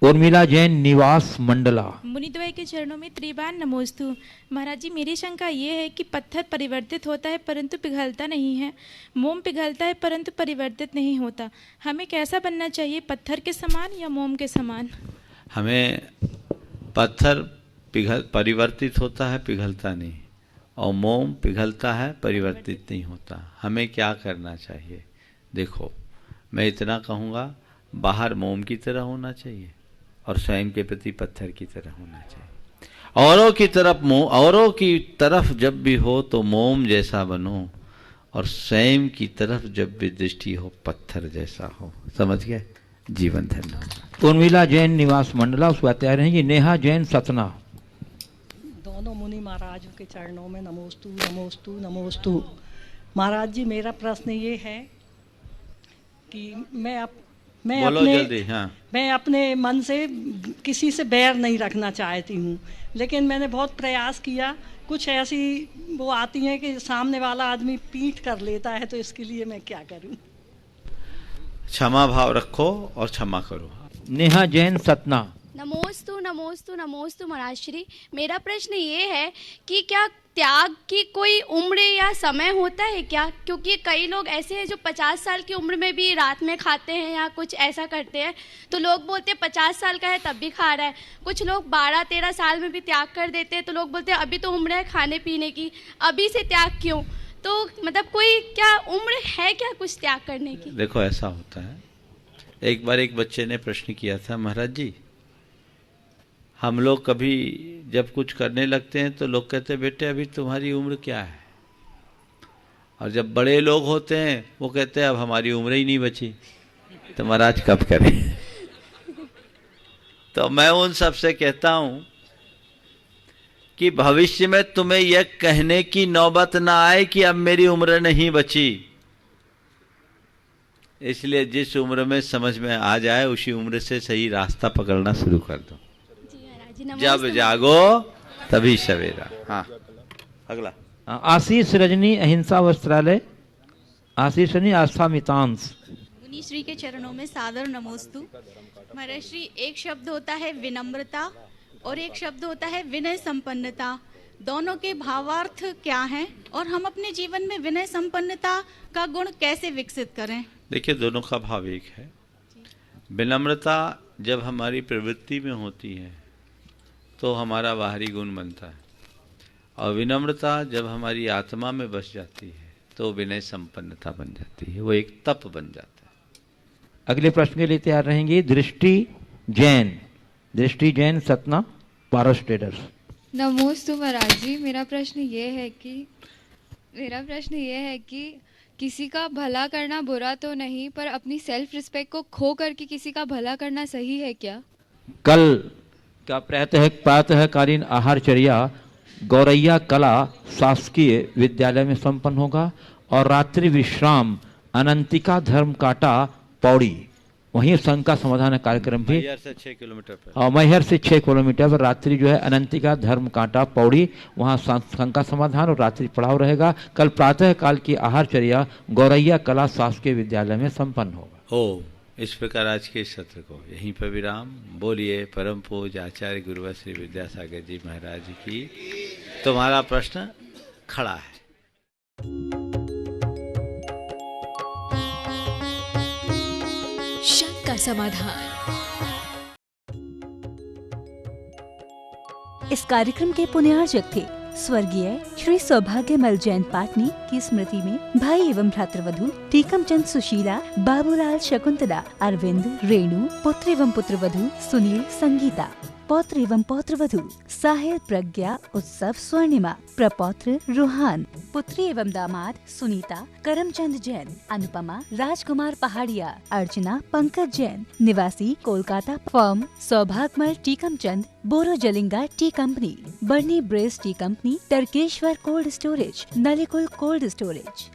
उर्मिला जैन, निवास मंडला। मुनिद्वय के चरणों में त्रिबान नमोस्तु। महाराज जी, मेरी शंका ये है कि पत्थर परिवर्तित होता है परंतु पिघलता नहीं है, मोम पिघलता है परंतु परिवर्तित नहीं होता। हमें कैसा बनना चाहिए, पत्थर के समान या मोम के समान? हमें पत्थर परिवर्तित होता है, पिघलता नहीं, और मोम पिघलता है, परिवर्तित नहीं होता। हमें क्या करना चाहिए? देखो, मैं इतना कहूँगा, बाहर मोम की तरह होना चाहिए और स्वयं के प्रति पत्थर की तरह होना चाहिए। औरों की तरफ जब भी हो तो मोम जैसा बनो, और स्वयं की तरफ जब भी दृष्टि हो पत्थर जैसा हो। समझ गए? जीवन धन्य हो। उर्मिला जैन, निवास मंडला, उसके बाद तैयार रहेंगी नेहा जैन, सतना। दोनों मुनि महाराजों के चरणों में नमोस्तु नमोस्तु नमोस्तु। महाराज जी, मेरा प्रश्न ये है कि मैं अपने मन से किसी से बैर नहीं रखना चाहती हूँ, लेकिन मैंने बहुत प्रयास किया। कुछ ऐसी वो आती हैं कि सामने वाला आदमी पीठ कर लेता है, तो इसके लिए मैं क्या करूँ? क्षमा भाव रखो और क्षमा करो। नेहा जैन, सतना। नमोस्तु नमोस्तु नमोस्तु महाराज श्री। मेरा प्रश्न ये है कि क्या त्याग की कोई उम्र या समय होता है क्या? क्योंकि कई लोग ऐसे हैं जो 50 साल की उम्र में भी रात में खाते हैं या कुछ ऐसा करते हैं, तो लोग बोलते हैं 50 साल का है तब भी खा रहा है। कुछ लोग 12-13 साल में भी त्याग कर देते हैं, तो लोग बोलते हैं अभी तो उम्र है खाने पीने की, अभी से त्याग क्यों? तो मतलब कोई क्या उम्र है क्या कुछ त्याग करने की? देखो, ऐसा होता है। एक बार एक बच्चे ने प्रश्न किया था, महाराज जी, हम लोग कभी जब कुछ करने लगते हैं तो लोग कहते हैं बेटे अभी तुम्हारी उम्र क्या है, और जब बड़े लोग होते हैं वो कहते हैं अब हमारी उम्र ही नहीं बची, तो महाराज कब करें? तो मैं उन सबसे कहता हूं कि भविष्य में तुम्हें यह कहने की नौबत ना आए कि अब मेरी उम्र नहीं बची। इसलिए जिस उम्र में समझ में आ जाए उसी उम्र से सही रास्ता पकड़ना शुरू कर दो। जब जागो तभी सवेरा। हाँ, अगला। आशीष रजनी, अहिंसा वस्त्रालय। आशीष रजनी, आस्था मितांश। मुनि श्री के चरणों में सादर नमोस्तु। महाराज श्री, एक शब्द होता है विनम्रता और एक शब्द होता है विनय संपन्नता। दोनों के भावार्थ क्या हैं और हम अपने जीवन में विनय संपन्नता का गुण कैसे विकसित करें? देखिए, दोनों का भाव एक है। विनम्रता जब हमारी प्रवृत्ति में होती है तो हमारा बाहरी गुण बनता है, और विनम्रता जब हमारी आत्मा में बस जाती है तो विनय संपन्नता बन जाती है, वो एक तप बन जाता है। अगले प्रश्न के लिए तैयार रहेंगी दृष्टि जैन। दृष्टि जैन, सतना, पारस ट्रेडर्स। नमोस्तु महाराज जी, मेरा प्रश्न ये है कि किसी का भला करना बुरा तो नहीं, पर अपनी सेल्फ रिस्पेक्ट को खो करके किसी का भला करना सही है क्या? कल का प्रातःकालीन आहारचर्या गौरैया कला शासकीय विद्यालय में संपन्न होगा और रात्रि विश्राम अनंतिका धर्म काटा पौड़ी, वहीं संघ का समाधान कार्यक्रम भी मैहर से 6 किलोमीटर पर। और मैहर से 6 किलोमीटर पर रात्रि जो है अनंतिका धर्म कांटा पौड़ी, वहाँ संघ का समाधान और रात्रि पड़ाव रहेगा। कल प्रातः काल की आहारचर्या गौरैया कला शासकीय विद्यालय में संपन्न होगा। ओ, इस प्रकार आज के सत्र को यहीं पर विराम। बोलिए परम पूज्य आचार्य गुरुवर श्री विद्यासागर जी महाराज की। तुम्हारा प्रश्न खड़ा है। शक का समाधान। इस कार्यक्रम के पुण्यार्जक थे स्वर्गीय श्री सौभाग्यमल जैन पाटनी की स्मृति में भाई एवं भ्रातृवधू टीकमचंद सुशीला, बाबूलाल शकुंतला, अरविंद, रेणु, पुत्र एवं पुत्रवधू सुनील, संगीता, पौत्र एवं पौत्रवधू साहिल, प्रज्ञा, उत्सव, स्वर्णिमा, प्रपौत्र रुहान, पुत्री एवं दामाद सुनीता, करमचंद जैन, अनुपमा, राजकुमार पहाड़िया, अर्चना, पंकज जैन, निवासी Kolkata, firm Saubhagyamal Tikamchand Borojalinga tea company, Burnie Brace tea company, Tarkeshwar cold storage, Nalikul cold storage.